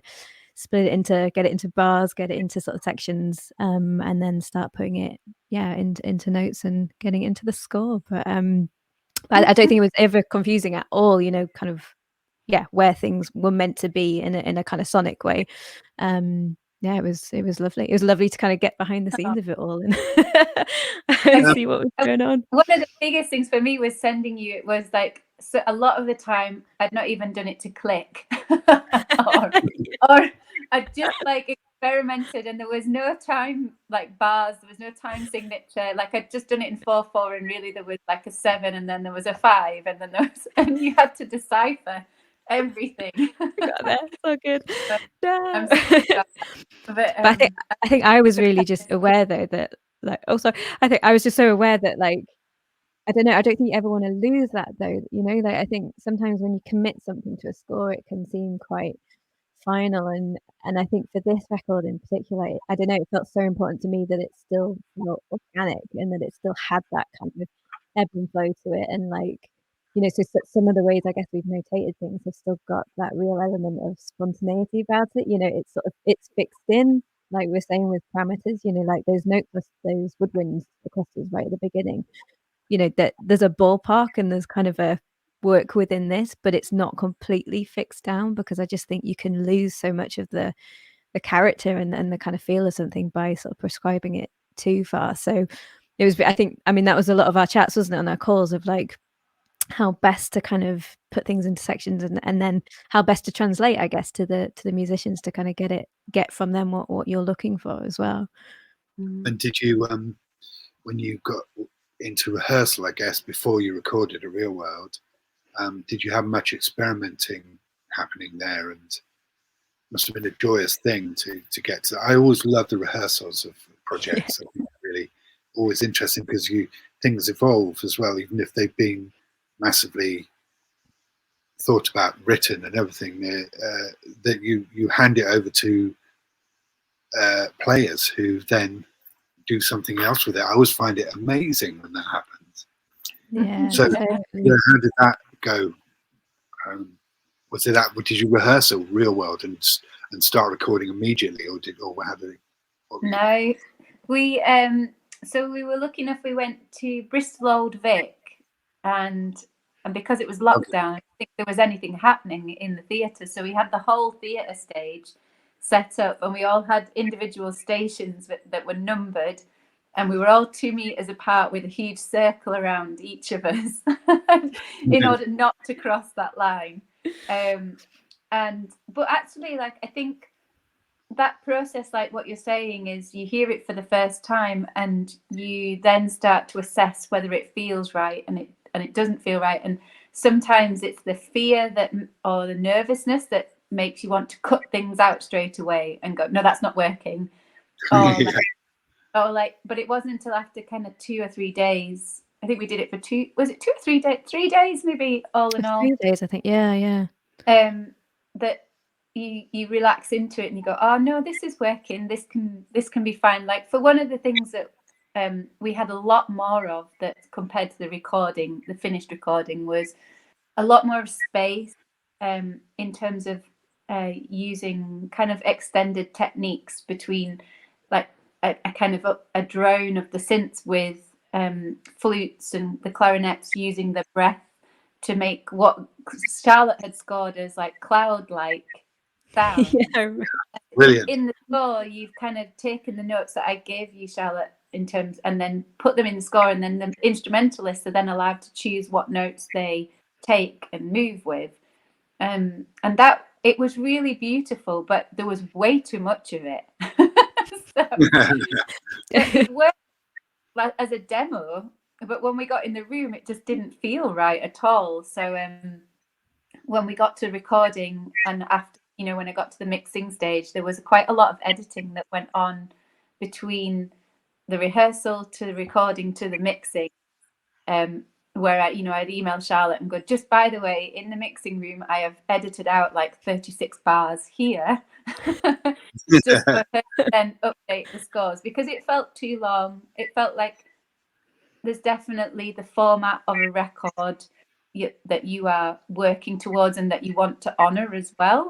split it into, get it into bars, get it into sort of sections, and then start putting it into notes and getting it into the score. But I don't think it was ever confusing at all, kind of where things were meant to be in a kind of sonic way. It was lovely. It was lovely to kind of get behind the scenes of it all and see what was going on. One of the biggest things for me was sending you, it was like, so a lot of the time I'd not even done it to click or I just like experimented, and there was no time like bars, there was no time signature. Like, I'd just done it in 4/4, and really there was like a 7, and then there was a 5, and then and you had to decipher everything. Got that. So good. No. But I think I was really just aware though that like, I think I was just so aware that like, I don't know, I don't think you ever want to lose that though, like I think sometimes when you commit something to a score, it can seem quite final, and I think for this record in particular, I don't know, it felt so important to me that it still felt organic and that it still had that kind of ebb and flow to it, and like, so some of the ways I guess we've notated things have still got that real element of spontaneity about it. It's fixed in, like we're saying with parameters, like those notes, those woodwinds, the clusters right at the beginning, that there's a ballpark and there's kind of a work within this, but it's not completely fixed down, because I just think you can lose so much of the character and the kind of feel of something by sort of prescribing it too far. So it was, I think, I mean, that was a lot of our chats, wasn't it, on our calls, of like how best to kind of put things into sections, and then how best to translate, I guess, to the musicians to kind of get from them what you're looking for as well. And did you when you got into rehearsal, I guess, before you recorded a real world, did you have much experimenting happening there? And must have been a joyous thing to get to. I always love the rehearsals of projects. I think really always interesting because things evolve as well, even if they've been massively thought about, written and everything. That you hand it over to players who then do something else with it. I always find it amazing when that happens. Yeah. So totally. how did that go? Was it that? Did you rehearse a real world and start recording immediately, or how did it? No, we so we were lucky enough. We went to Bristol Old Vic, and because it was lockdown, I don't think there was anything happening in the theatre. So we had the whole theatre stage set up, and we all had individual stations that were numbered, and we were all 2 meters apart with a huge circle around each of us in order not to cross that line. But actually, like, I think that process, like what you're saying, is you hear it for the first time and you then start to assess whether it feels right and it doesn't feel right. And sometimes it's the fear or the nervousness that makes you want to cut things out straight away and go, no, that's not working. But it wasn't until after kind of 2 or 3 days. I think we did it for 2 or 3 days, 3 days maybe, all in all. 3 days, I think. Yeah. That you relax into it and you go, oh no, this is working. This can be fine. Like, for one of the things that we had a lot more of, that compared to the finished recording, was a lot more space in terms of using kind of extended techniques between, like, a kind of a drone of the synths with flutes and the clarinets using the breath to make what Charlotte had scored as like cloud-like sound. Yeah. Brilliant. In the score, you've kind of taken the notes that I gave you, Charlotte, and then put them in the score, and then the instrumentalists are then allowed to choose what notes they take and move with. And that, it was really beautiful, but there was way too much of it. So it worked as a demo, but when we got in the room, it just didn't feel right at all. So when we got to recording, and after, when I got to the mixing stage, there was quite a lot of editing that went on between the rehearsal to the recording to the mixing, where I'd email Charlotte and go, just by the way, in the mixing room, I have edited out like 36 bars here, just for her to then update the scores, because it felt too long. It felt like there's definitely the format of a record that you are working towards and that you want to honor as well,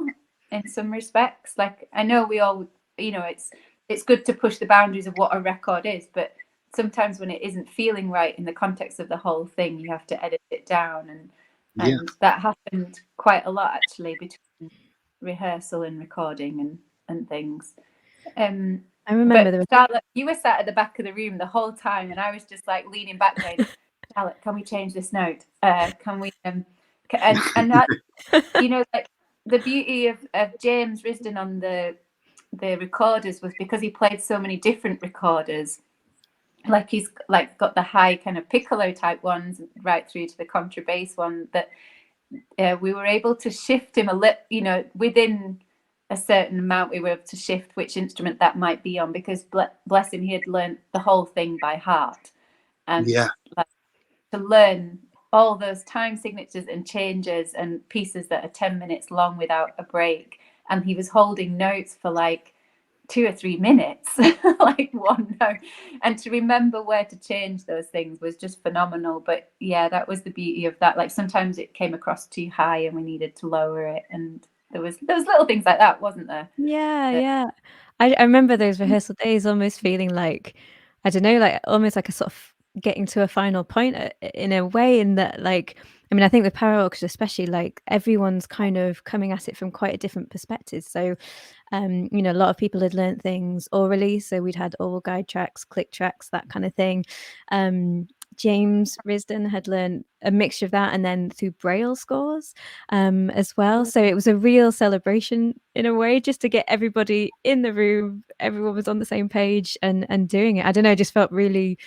in some respects. Like, I know we all, it's good to push the boundaries of what a record is, but sometimes when it isn't feeling right in the context of the whole thing, you have to edit it down, and that happened quite a lot actually between rehearsal and recording and things. I remember there was... Charlotte, you were sat at the back of the room the whole time, and I was just like leaning back going, Charlotte, can we change this note? Can we and that, like, the beauty of James Risden on the recorders was because he played so many different recorders. Like, he's like got the high kind of piccolo type ones right through to the contrabass one, that we were able to shift him a little, within a certain amount, we were able to shift which instrument that might be on, because bless him, he had learned the whole thing by heart. And like, to learn all those time signatures and changes and pieces that are 10 minutes long without a break, and he was holding notes for like 2 or 3 minutes, like one note, and to remember where to change those things was just phenomenal. But yeah, that was the beauty of that. Like, sometimes it came across too high and we needed to lower it, and there was little things like that, wasn't there? Yeah. I remember those rehearsal days almost feeling like, I don't know, like almost like a sort of getting to a final point in a way, in that, like, I mean, I think with Paraorchestra especially, like everyone's kind of coming at it from quite a different perspective. So you know, a lot of people had learned things orally, so we'd had oral guide tracks, click tracks, that kind of thing. James Risden had learned a mixture of that, and then through Braille scores as well. So it was a real celebration in a way, just to get everybody in the room, everyone was on the same page and doing it. I don't know, it just felt really,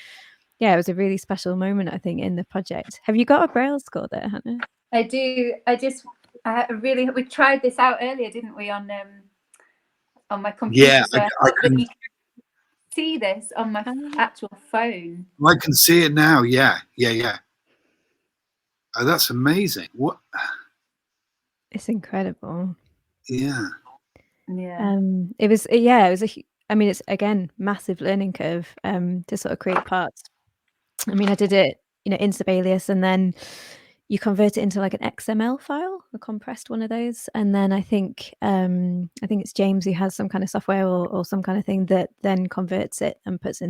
yeah, it was a really special moment, I think, in the project. Have you got a Braille score there, Hannah? I do. We tried this out earlier, didn't we, on my computer? Yeah, so I hope that you can see this on my actual phone. I can see it now. Yeah. Oh, that's amazing. What? It's incredible. Yeah. It was I mean, it's again massive learning curve to sort of create parts. I mean, I did it, you know, in Sibelius, and then you convert it into like an XML file, a compressed one of those, and then I think it's James who has some kind of software or some kind of thing that then converts it and puts it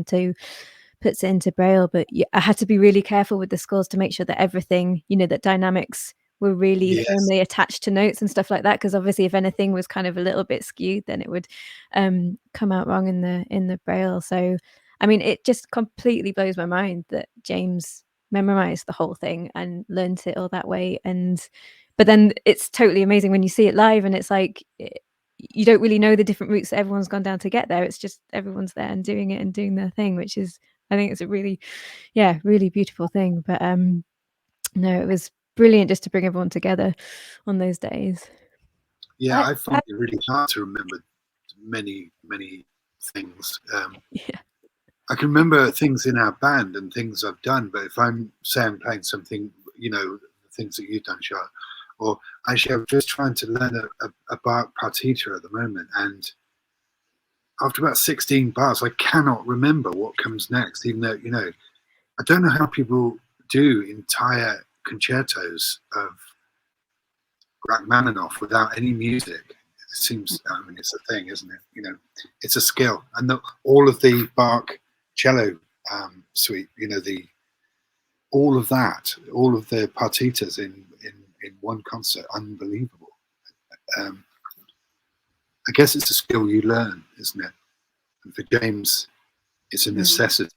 into Braille. But I had to be really careful with the scores to make sure that everything, you know, that dynamics were really firmly attached to notes and stuff like that, because obviously if anything was kind of a little bit skewed, then it would come out wrong in the Braille. So I mean, it just completely blows my mind that James memorized the whole thing and learned it all that way. But then it's totally amazing when you see it live, and it's like you don't really know the different routes that everyone's gone down to get there. It's just everyone's there and doing it and doing their thing, which is, I think it's a really, really beautiful thing. But no, it was brilliant just to bring everyone together on those days. Yeah, I find it really hard to remember many things. I can remember things in our band and things I've done, but if I'm playing something, you know, things that you've done, Charlotte, or actually I'm just trying to learn a Bach partita at the moment, and after about 16 bars, I cannot remember what comes next, even though, you know, I don't know how people do entire concertos of Rachmaninoff without any music. It seems, I mean, it's a thing, isn't it? You know, it's a skill. And all of the Bach cello suite, you know, all of that, all of the partitas in one concert, unbelievable. I guess it's a skill you learn, isn't it? And for James, it's a necessity.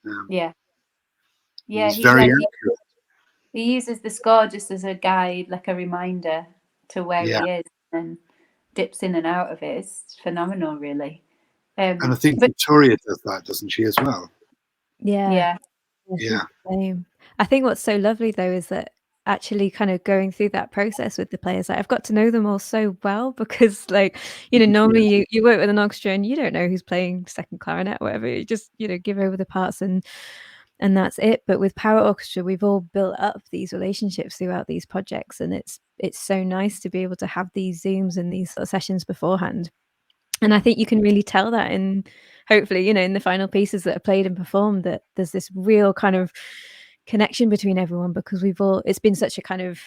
He's very accurate. He uses the score just as a guide, like a reminder to where he is, and dips in and out of it. It's phenomenal, really. And I think Victoria does that, doesn't she, as well? Yeah. I think what's so lovely though is that actually kind of going through that process with the players, like I've got to know them all so well, because like, you know, normally you work with an orchestra and you don't know who's playing second clarinet or whatever, you just, you know, give over the parts and that's it. But with Paraorchestra, we've all built up these relationships throughout these projects, and it's so nice to be able to have these Zooms and these sort of sessions beforehand. And I think you can really tell that in, hopefully, you know, in the final pieces that are played and performed, that there's this real kind of connection between everyone, because it's been such a kind of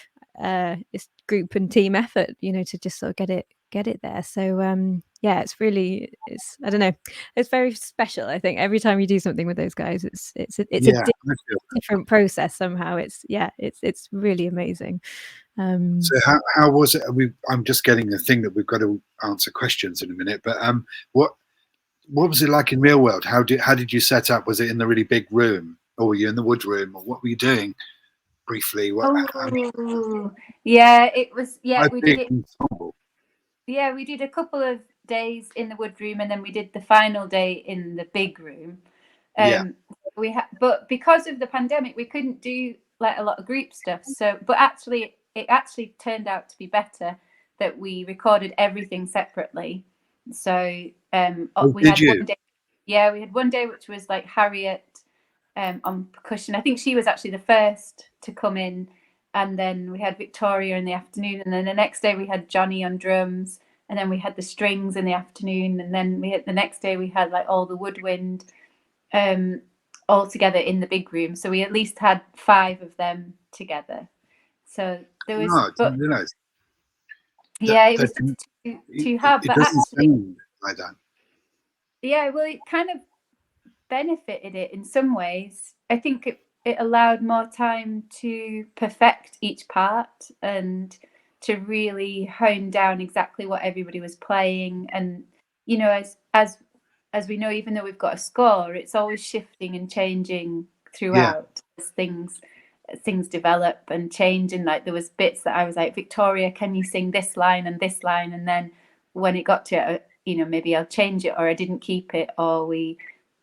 this group and team effort, you know, to just sort of get it there. So it's I don't know, it's very special. I think every time you do something with those guys, it's a different process somehow. It's really amazing. So how was it? I'm just getting a thing that we've got to answer questions in a minute, but what was it like in real world? How did you set up? Was it in the really big room, or were you in the wood room, or what were you doing briefly? It was. We did it. Ensemble. Yeah, we did a couple of days in the wood room, and then we did the final day in the big room. But because of the pandemic, we couldn't do like a lot of group stuff. So, but it actually turned out to be better that we recorded everything separately. So we had one day. Yeah, we had one day which was like Harriet on percussion. I think she was actually the first to come in, and then we had Victoria in the afternoon, and then the next day we had Johnny on drums, and then we had the strings in the afternoon, and then the next day we had like all the woodwind all together in the big room. So we at least had 5 of them together. So there was, it was too hard. But actually, sound like that. Yeah, well, it kind of benefited it in some ways. I think it allowed more time to perfect each part and to really hone down exactly what everybody was playing. And you know, as we know, even though we've got a score, it's always shifting and changing throughout as things develop and change. And like there was bits that I was like, Victoria, can you sing this line and this line? And then when it got to it, you know, maybe I'll change it, or I didn't keep it, or we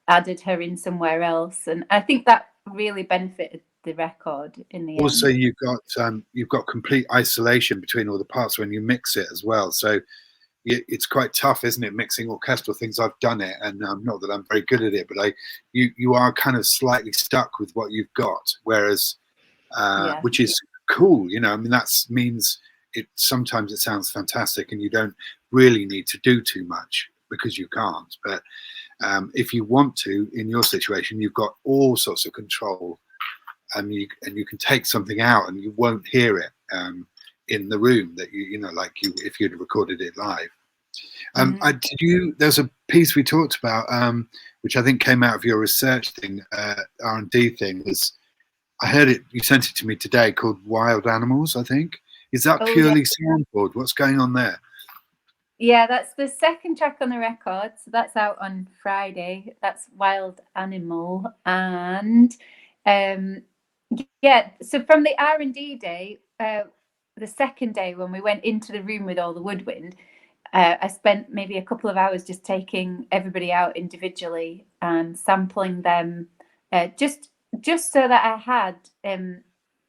added her in somewhere else. And I think that really benefited the record in the Also, end. you've got complete isolation between all the parts when you mix it as well. So it's quite tough, isn't it, mixing orchestral things? I've done it, and not that I'm very good at it, but you are kind of slightly stuck with what you've got, whereas which is cool, you know. I mean, that means sometimes it sounds fantastic, and you don't really need to do too much because you can't. But if you want to, in your situation, you've got all sorts of control, and you can take something out, and you won't hear it in the room that you know, like if you'd recorded it live. There's a piece we talked about, which I think came out of your research thing, R&D thing. I heard it. You sent it to me today, called Wild Animals. I think is that purely soundboard? What's going on there? Yeah, that's the second track on the record. So that's out on Friday. That's Wild Animal. And yeah, so from the R&D day, the second day when we went into the room with all the woodwind, I spent maybe a couple of hours just taking everybody out individually and sampling them, just so that I had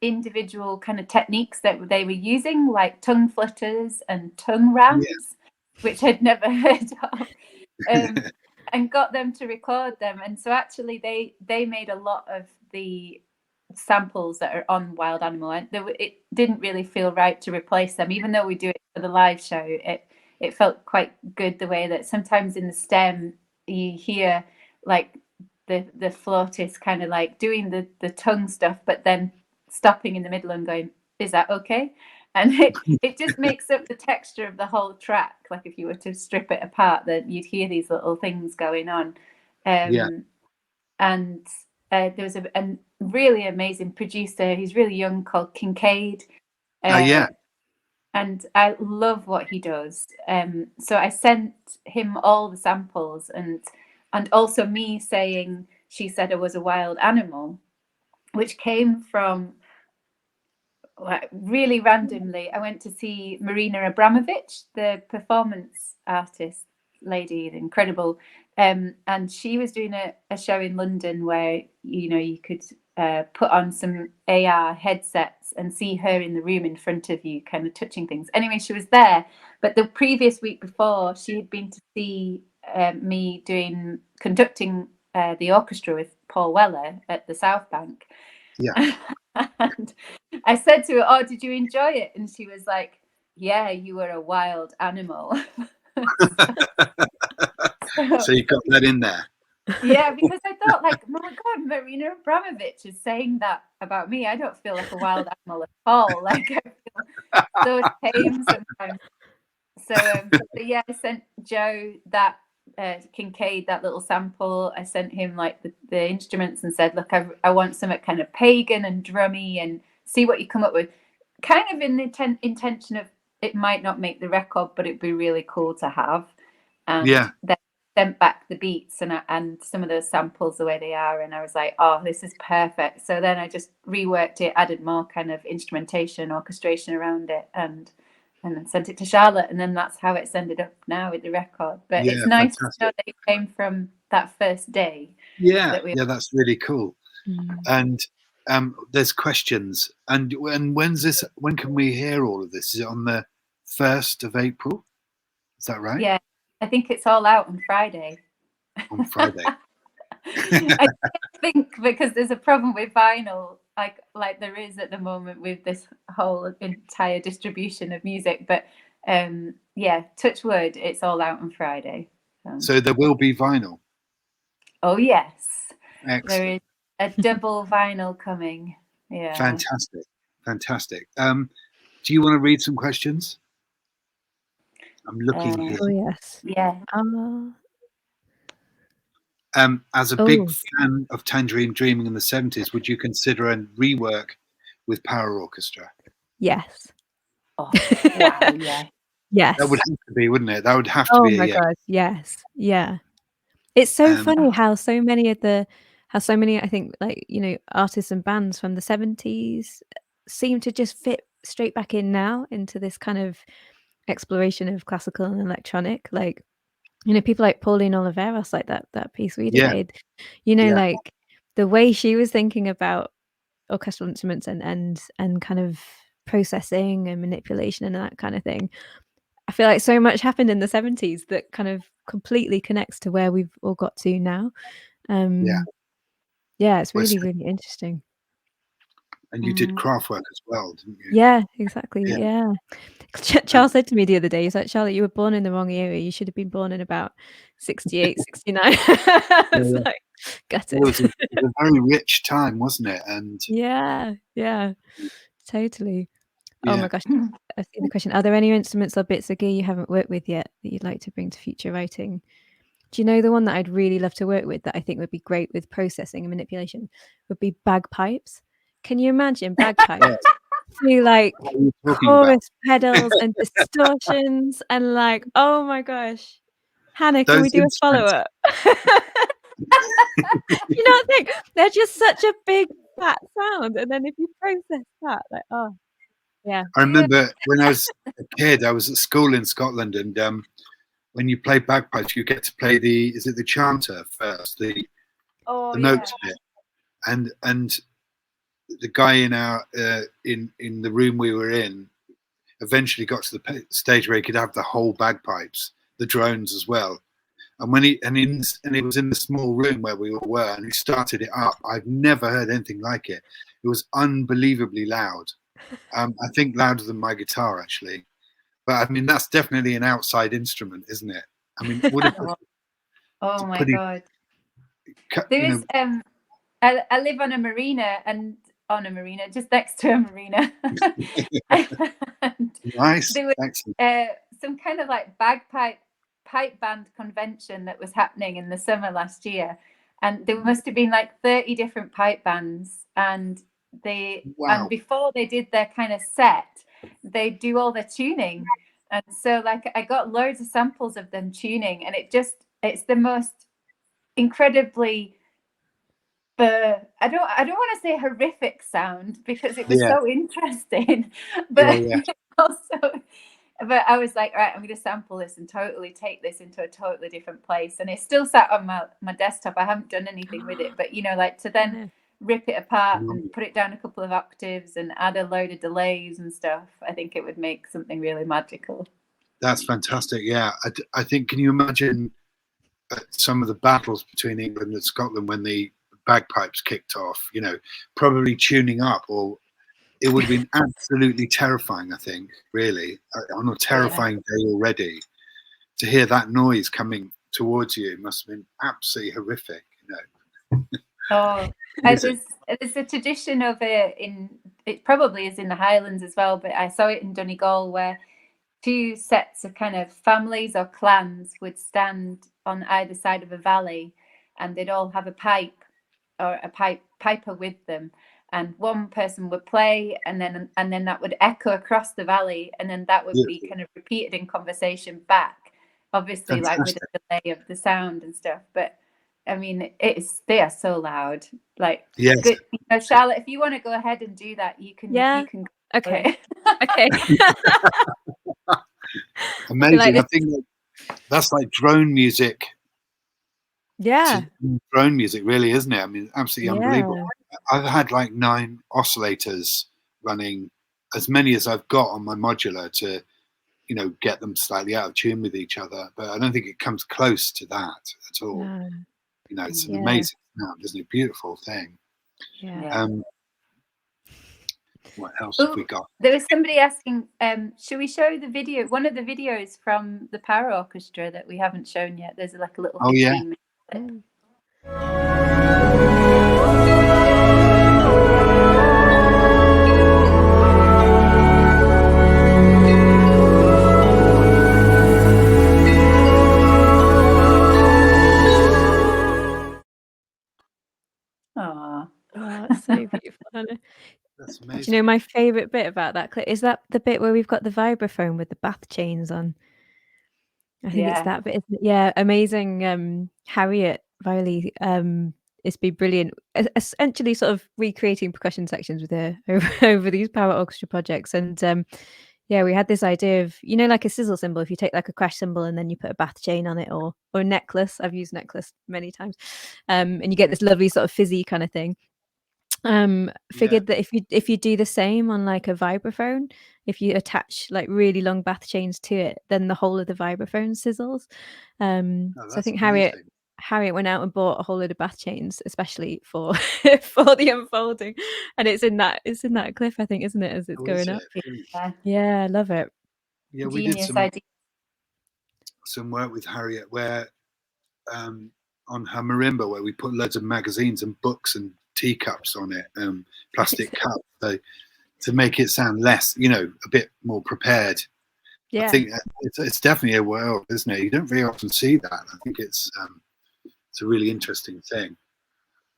individual kind of techniques that they were using, like tongue flutters and tongue ramps, which I'd never heard of, and got them to record them. And so actually they made a lot of the samples that are on Wild Animal, and it didn't really feel right to replace them, even though we do it for the live show. It felt quite good the way that sometimes in the stem you hear like the flautist kind of like doing the tongue stuff, but then stopping in the middle and going, is that okay? And it just makes up the texture of the whole track. Like if you were to strip it apart, then you'd hear these little things going on. And there was a really amazing producer. He's really young, called Kincaid. And I love what he does. So I sent him all the samples, and also me saying she said I was a wild animal, which came from really randomly. I went to see Marina Abramovich, the performance artist lady, incredible. And she was doing a show in London where, you know, you could put on some AR headsets and see her in the room in front of you, kind of touching things. Anyway, she was there, but the previous week before, she had been to see me conducting the orchestra with Paul Weller at the South Bank. And I said to her, "Oh, did you enjoy it?" And she was like, "Yeah, you were a wild animal." So you got that in there. Yeah, because I thought, like, oh my God, Marina Abramovich is saying that about me. I don't feel like a wild animal at all. Like, I feel so tame sometimes. So yeah, I sent Joe that Kincaid that little sample. I sent him like the instruments and said, look, I want something kind of pagan and drummy, and see what you come up with. Kind of in the intention of it might not make the record, but it'd be really cool to have. And then sent back the beats and some of those samples the way they are, and I was like, oh, this is perfect. So then I just reworked it, added more kind of instrumentation, orchestration around it, and then sent it to Charlotte, and then that's how it's ended up now with the record. But it's nice to know that it came from that first day. That's really cool. And there's questions, and when can we hear all of this? Is it on the 1st of April? Is that right? Yeah, I think it's all out on Friday. On Friday. I think because there's a problem with vinyl, like there is at the moment with this whole entire distribution of music. But yeah, touch wood, it's all out on Friday. So there will be vinyl. Oh yes. Excellent. There is a double vinyl coming. Yeah. Fantastic. Do you want to read some questions? I'm looking here. Oh yes. Yeah. As a big fan of Tangerine Dreaming in the 70s, would you consider a rework with Paraorchestra? Yes. Oh, wow, yeah. Yes. That would have to be, wouldn't it? That would have to be. Oh my God, yes. Yeah. It's so funny how so many, I think, like, you know, artists and bands from the 70s seem to just fit straight back in now into this kind of exploration of classical and electronic. Like, you know, people like Pauline Oliveros, like that piece we did, you know, like the way she was thinking about orchestral instruments and kind of processing and manipulation and that kind of thing. I feel like so much happened in the 70s that kind of completely connects to where we've all got to now. Yeah, it's really, really interesting. And you did Kraftwerk as well, didn't you? Yeah, exactly. Yeah. Charles said to me the other day, he's like, Charlotte, you were born in the wrong era. You should have been born in about 68, 69. It's like, gutted. It was a very rich time, wasn't it? And yeah, totally. Oh my gosh. I see the question. Are there any instruments or bits of gear you haven't worked with yet that you'd like to bring to future writing? Do you know the one that I'd really love to work with that I think would be great with processing and manipulation would be bagpipes. Can you imagine bagpipes through like chorus pedals and distortions and like, oh my gosh. Hannah, can we do a follow-up? You know what I think? They're just such a big fat sound. And then if you process that, like, oh yeah. I remember when I was a kid, I was at school in Scotland, and when you play bagpipes, you get to play the chanter first, the notes bit, and the guy in our in the room we were in eventually got to the stage where he could have the whole bagpipes, the drones as well. And when it was in the small room where we all were, and he started it up. I've never heard anything like it. It was unbelievably loud. I think louder than my guitar, actually. But I mean, that's definitely an outside instrument, isn't it? I mean, what if oh my God. There is I live on a marina, just next to a marina. Nice. There was some kind of like pipe band convention that was happening in the summer last year, and there must have been like 30 different pipe bands, and and before they did their kind of set, they do all their tuning. And so like I got loads of samples of them tuning, and it's the most incredibly I don't want to say horrific sound, because it was so interesting, but also, but I was like, all right, I'm going to sample this and totally take this into a totally different place. And it's still sat on my desktop. I haven't done anything with it, but you know, like to then rip it apart and put it down a couple of octaves and add a load of delays and stuff, I think it would make something really magical. That's fantastic. Yeah, I think, can you imagine some of the battles between England and Scotland when the bagpipes kicked off, you know, probably tuning up, or it would have been absolutely terrifying, I think, really, on a terrifying day already. To hear that noise coming towards you must have been absolutely horrific, you know. Oh, there's a tradition of it it probably is in the Highlands as well, but I saw it in Donegal, where two sets of kind of families or clans would stand on either side of a valley, and they'd all have a pipe or a piper with them, and one person would play, and then that would echo across the valley, and then that would be kind of repeated in conversation back, obviously. Fantastic. Like with a delay of the sound and stuff. But I mean, they are so loud. Like, yes. Good, you know, Charlotte, if you want to go ahead and do that, you can. Yeah. You can okay. Okay. Amazing. I think that's like drone music. Yeah. Drone music, really, isn't it? I mean, absolutely unbelievable. I've had like 9 oscillators running, as many as I've got on my modular, to, you know, get them slightly out of tune with each other. But I don't think it comes close to that at all. No. You know, it's an amazing sound, isn't it? Beautiful thing. Yeah. What else have we got? There was somebody asking, should we show the video, one of the videos from the Paraorchestra that we haven't shown yet? There's like a little 15 minute. is. Do you know my favorite bit about that clip? Is that the bit where we've got the vibraphone with the bath chains on? I think it's that bit, isn't it? Yeah, amazing. Harriet Riley, it's been brilliant. Essentially, sort of recreating percussion sections with her over these power orchestra projects, and yeah, we had this idea of, you know, like a sizzle cymbal. If you take like a crash cymbal and then you put a bath chain on it, or a necklace. I've used necklace many times, and you get this lovely sort of fizzy kind of thing. Figured that if you do the same on like a vibraphone, if you attach like really long bath chains to it, then the whole of the vibraphone sizzles. So I think Harriet went out and bought a whole load of bath chains, especially for for the unfolding, and it's in that clip, I think, isn't it, as it's going up? Yeah, I love it. Yeah, we did some work with Harriet where on her marimba, where we put loads of magazines and books and teacups on it, plastic cups, so to make it sound less, you know, a bit more prepared. I think it's definitely a world, isn't it? You don't very often see that. I think it's a really interesting thing.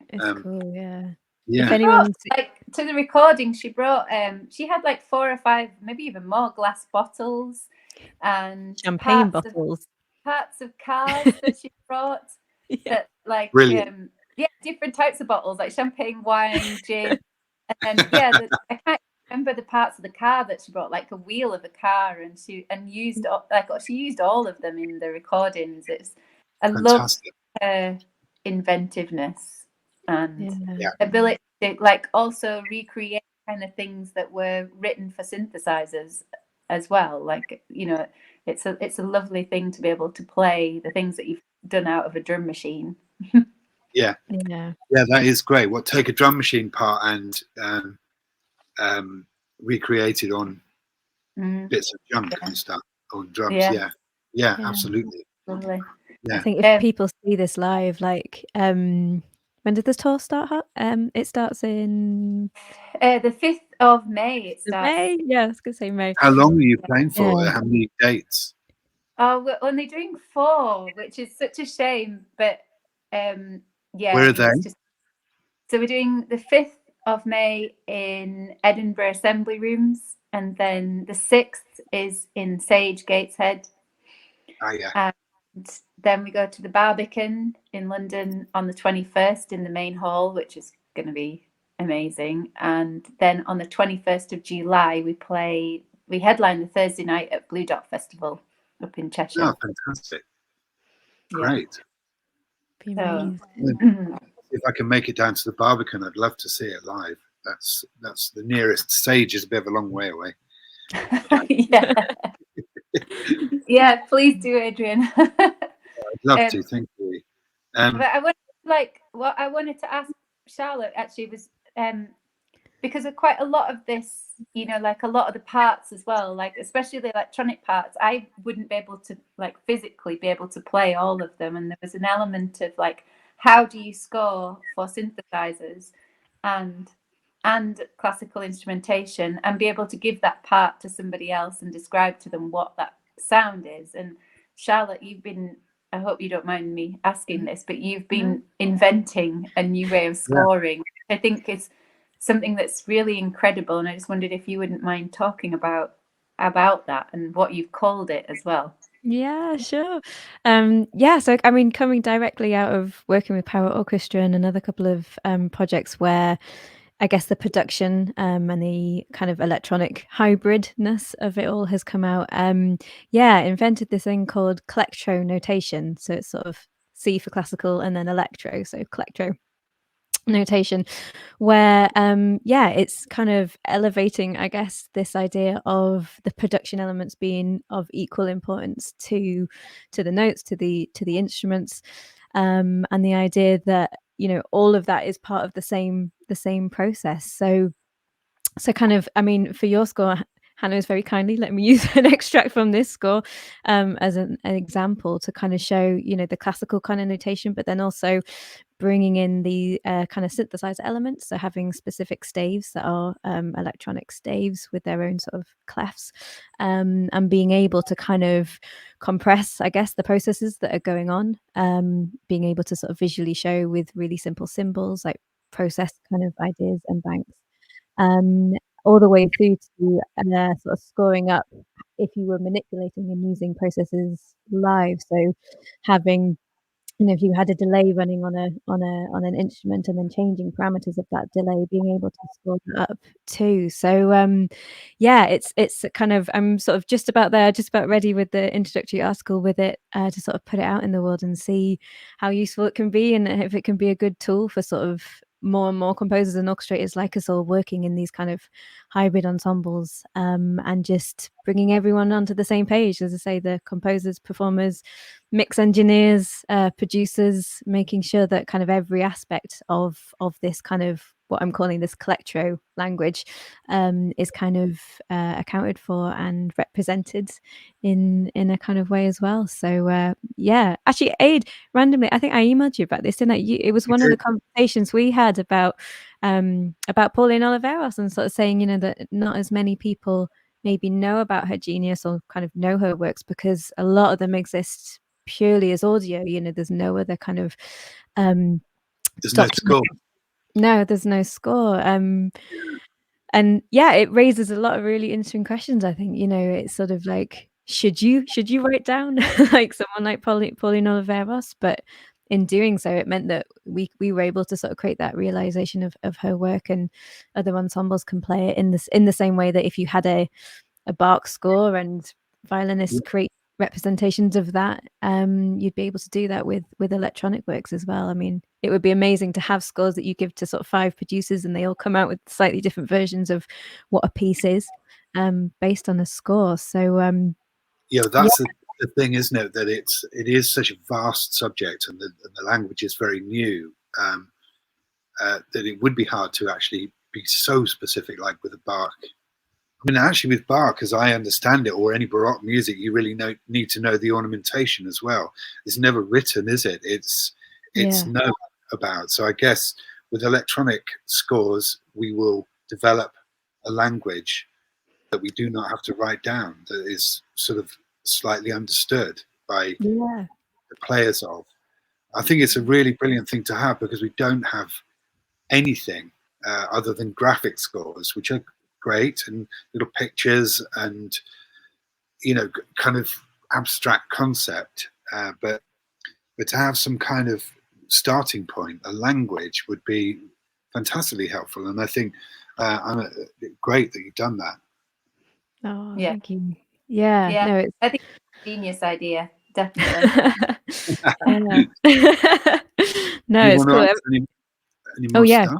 It's cool, yeah. If anyone like to the recording, she brought she had like 4 or 5, maybe even more glass bottles and champagne bottles, parts of cars that she brought. That like different types of bottles, like champagne, wine, gin, and then I can't remember the parts of the car that she brought, like a wheel of a car, and she used all of them in the recordings. I love her inventiveness and ability to like also recreate kind of things that were written for synthesizers as well. Like, you know, it's a lovely thing to be able to play the things that you've done out of a drum machine. Yeah, that is great. Take a drum machine part and recreate it on bits of junk and stuff on drums. Yeah, absolutely. Lovely. Yeah. I think if people see this live, like when did this tour start? It starts in the 5th of May. It starts. May? Yeah, I was gonna say May. How long are you playing for? How many dates? Oh, we're only doing 4, which is such a shame. But where are they? So we're doing the 5th of May in Edinburgh Assembly Rooms, and then the 6th is in Sage Gateshead. And then we go to the Barbican in London on the 21st in the main hall, which is going to be amazing. And then on the 21st of July, we headline the Thursday night at Blue Dot Festival up in Cheshire. Oh, fantastic. Great. So, if I can make it down to the Barbican, I'd love to see it live. That's the nearest. Sage is a bit of a long way away. Yeah, please do, Adrian. I'd love to. Thank you. But what I wanted to ask Charlotte actually was because of quite a lot of this, you know, like a lot of the parts as well, like especially the electronic parts, I wouldn't be able to like physically be able to play all of them, and there was an element of like, how do you score for synthesizers and classical instrumentation and be able to give that part to somebody else and describe to them what that sound is. And Charlotte, I hope you don't mind me asking this, but you've been inventing a new way of scoring. I think it's something that's really incredible, and I just wondered if you wouldn't mind talking about that and what you've called it as well. Yeah, sure. So I mean, coming directly out of working with Paraorchestra and another couple of projects where I guess the production and the kind of electronic hybridness of it all has come out. Invented this thing called collectro notation. So it's sort of C for classical and then electro. So collectro notation, where it's kind of elevating, I guess, this idea of the production elements being of equal importance to the notes, to the instruments, and the idea that, you know, all of that is part of the same process. So kind of, I mean, for your score, Hannah is very kindly let me use an extract from this score as an example to kind of show, you know, the classical kind of notation, but then also bringing in the kind of synthesizer elements, so having specific staves that are electronic staves with their own sort of clefs, and being able to kind of compress, I guess, the processes that are going on, being able to sort of visually show with really simple symbols, like process kind of ideas and banks. all the way through to sort of scoring up if you were manipulating and using processes live. So having, if you had a delay running on an instrument and then changing parameters of that delay, being able to score that up too. So yeah, it's kind of, I'm sort of just about ready with the introductory article with it to sort of put it out in the world and see how useful it can be, and if it can be a good tool for sort of more and more composers and orchestrators like us all working in these kind of hybrid ensembles, and just bringing everyone onto the same page. As I say, the composers, performers, mix engineers, producers, making sure that kind of every aspect of this kind of what I'm calling this collectro language is kind of accounted for and represented in a kind of way as well. So yeah, actually, Aid, randomly, I think I emailed you about this, didn't I? It was one of the conversations we had about Pauline Oliveros, and sort of saying, that not as many people maybe know about her genius or kind of know her works, because a lot of them exist purely as audio. There's no other kind of there's no score. No, there's no score. And yeah, it raises a lot of really interesting questions. I think, it's sort of like, should you write down like someone like Pauline Oliveros? But in doing so, it meant that we were able to sort of create that realization of her work, and other ensembles can play it in the same way that if you had a Bach score and violinists create representations of that, you'd be able to do that with electronic works as well. I mean, it would be amazing to have scores that you give to sort of 5 producers and they all come out with slightly different versions of what a piece is, based on a score. So that's the thing, isn't it, that it is such a vast subject, and the language is very new, that it would be hard to actually be so specific, like with a Bach. I mean, actually, with Bach, as I understand it, or any Baroque music, you really need to know the ornamentation as well. It's never written, is it? It's known about. So I guess with electronic scores, we will develop a language that we do not have to write down, that is sort of slightly understood by the players of. I think it's a really brilliant thing to have, because we don't have anything other than graphic scores, which are great, and little pictures and kind of abstract concept, but to have some kind of starting point, a language, would be fantastically helpful. And I think great that you've done that. Oh, thank you. No, I think it's a genius idea, definitely. No, it's cool. Any more stuff?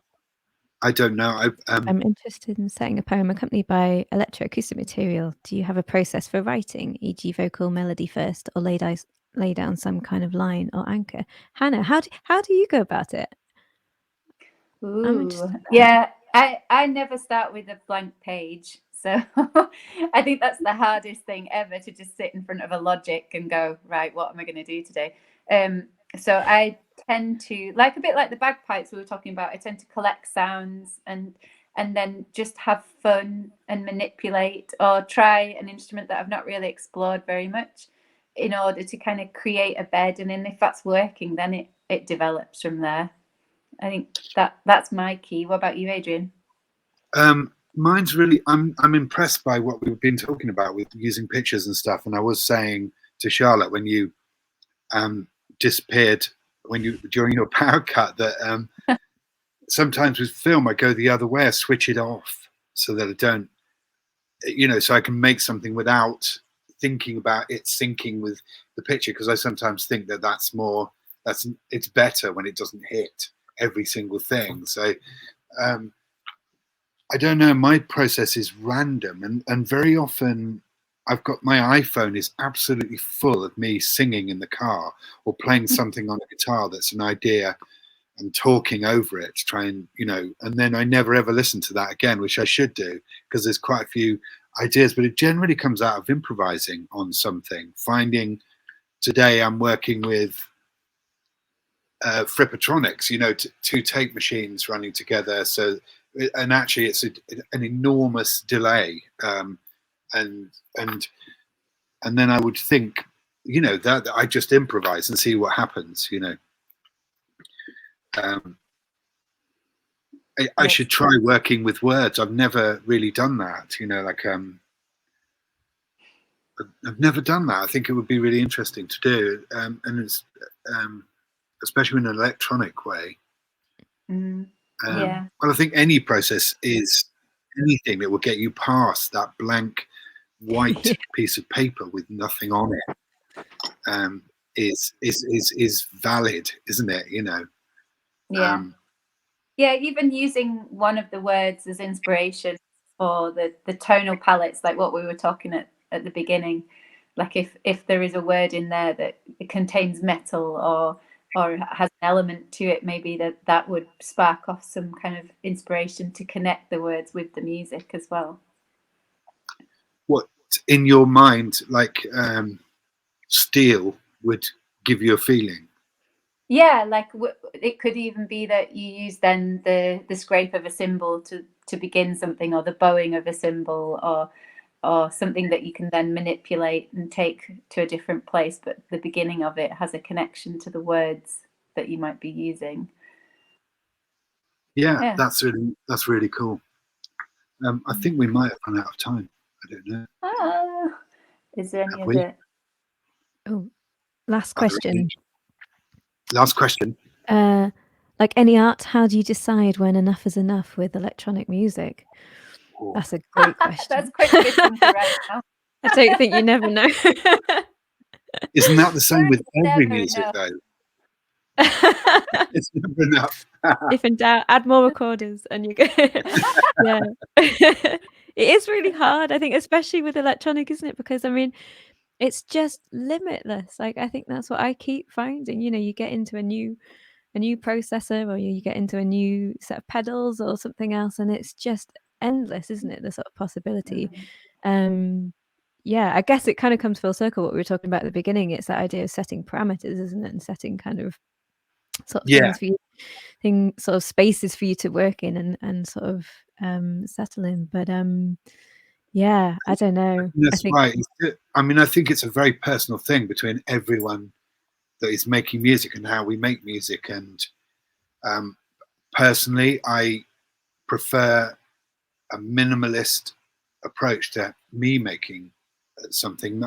I don't know. I'm interested in setting a poem accompanied by electroacoustic material. Do you have a process for writing, e.g. vocal melody first, or lay down some kind of line or anchor? Hannah, how do you go about it? Ooh, I never start with a blank page. So I think that's the hardest thing ever, to just sit in front of a Logic and go, right, what am I going to do today? So I tend to, like a bit like the bagpipes we were talking about, I tend to collect sounds and then just have fun and manipulate, or try an instrument that I've not really explored very much, in order to kind of create a bed. And then if that's working, then it develops from there. I think that's my key. What about you, Adrian? Mine's really, I'm impressed by what we've been talking about with using pictures and stuff. And I was saying to Charlotte, when you disappeared during your power cut, that sometimes with film I go the other way. I switch it off so that I don't, so I can make something without thinking about it syncing with the picture, because I sometimes think that it's better when it doesn't hit every single thing. So I don't know, my process is random, and very often I've got, my iPhone is absolutely full of me singing in the car, or playing something on a guitar that's an idea, and talking over it to try and, and then I never ever listen to that again, which I should do, because there's quite a few ideas, but it generally comes out of improvising on something. Today I'm working with Frippatronics, 2 tape machines running together. So, and actually it's an enormous delay, and then I would think, that I just improvise and see what happens, I should try working with words. I've never really done that, you know, like I've never done that. I think it would be really interesting to do, and it's especially in an electronic way. Yeah. Well, I think any process is anything that will get you past that blank white piece of paper with nothing on it is valid, isn't it? You know. Yeah. Yeah, even using one of the words as inspiration for the tonal palettes, like what we were talking at the beginning. Like if there is a word in there that it contains metal or has an element to it, maybe that would spark off some kind of inspiration to connect the words with the music as well. What in your mind, like steel, would give you a feeling? Yeah, like it could even be that you use then the scrape of a cymbal to begin something, or the bowing of a cymbal, or something that you can then manipulate and take to a different place, but the beginning of it has a connection to the words that you might be using. Yeah. That's really cool. I think we might have run out of time. I don't know. Is there any other? Oh, last question. Last question. Like any art, how do you decide when enough is enough with electronic music? That's a great question. That's quite fitting for right now. I don't think you never know. Isn't that the same with every music though? It's never enough. If in doubt, add more recorders and you go. Yeah. It is really hard, I think, especially with electronic, isn't it? Because I mean, it's just limitless. Like I think that's what I keep finding. You know, you get into a new processor, or you get into a new set of pedals or something else, and it's just endless, isn't it? The sort of possibility. Yeah, I guess it kind of comes full circle what we were talking about at the beginning. It's that idea of setting parameters, isn't it? And setting kind of sort of things for you, sort of spaces for you to work in and sort of settle in. But yeah, I don't know. That's right. I mean, I think it's a very personal thing between everyone that is making music and how we make music. And personally, I prefer a minimalist approach to me making something.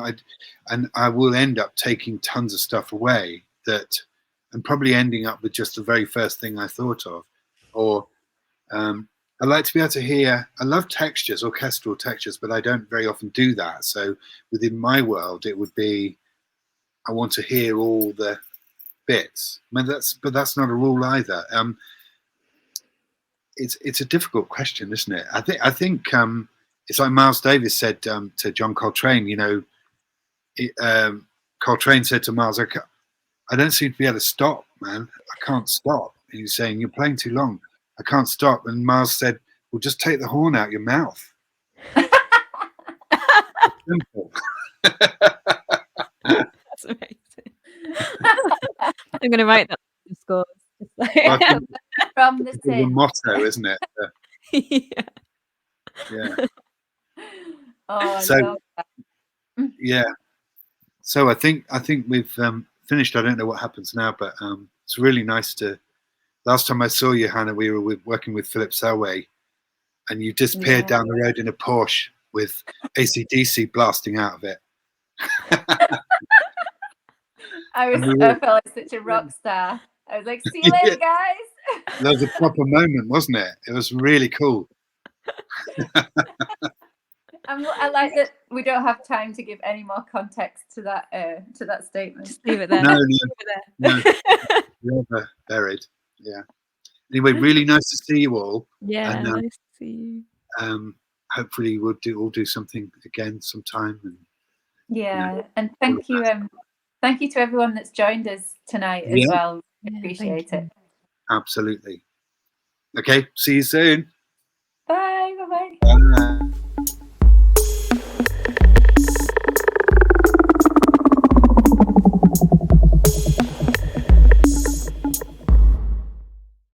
And I will end up taking tons of stuff away and probably ending up with just the very first thing I thought of. Or I like to be able to hear, I love textures, orchestral textures, but I don't very often do that. So within my world, it would be, I want to hear all the bits. I mean, but that's not a rule either. It's a difficult question, isn't it? I think it's like Miles Davis said to John Coltrane. You know, Coltrane said to Miles, "I don't seem to be able to stop, man. I can't stop." And he's saying, "You're playing too long. I can't stop." And Miles said, "Well, just take the horn out your mouth." Simple. That's amazing. I'm going to write that in scores. From the It's a motto, isn't it? Yeah. Oh, so yeah. So I think we've finished. I don't know what happens now, but it's really nice to. Last time I saw you, Hannah, we were working with Philip Selway, and you disappeared down the road in a Porsche with AC/DC blasting out of it. I felt like such a rock star. I was like, "See you later, guys." That was a proper moment, wasn't it? It was really cool. I like that we don't have time to give any more context to that statement. Just leave it there. No. You're buried. Yeah. Anyway, really nice to see you all. Yeah, and, nice to see you. Hopefully we'll do something again sometime. And yeah, and thank you to everyone that's joined us tonight as well. Appreciate it. Absolutely. Okay, see you soon.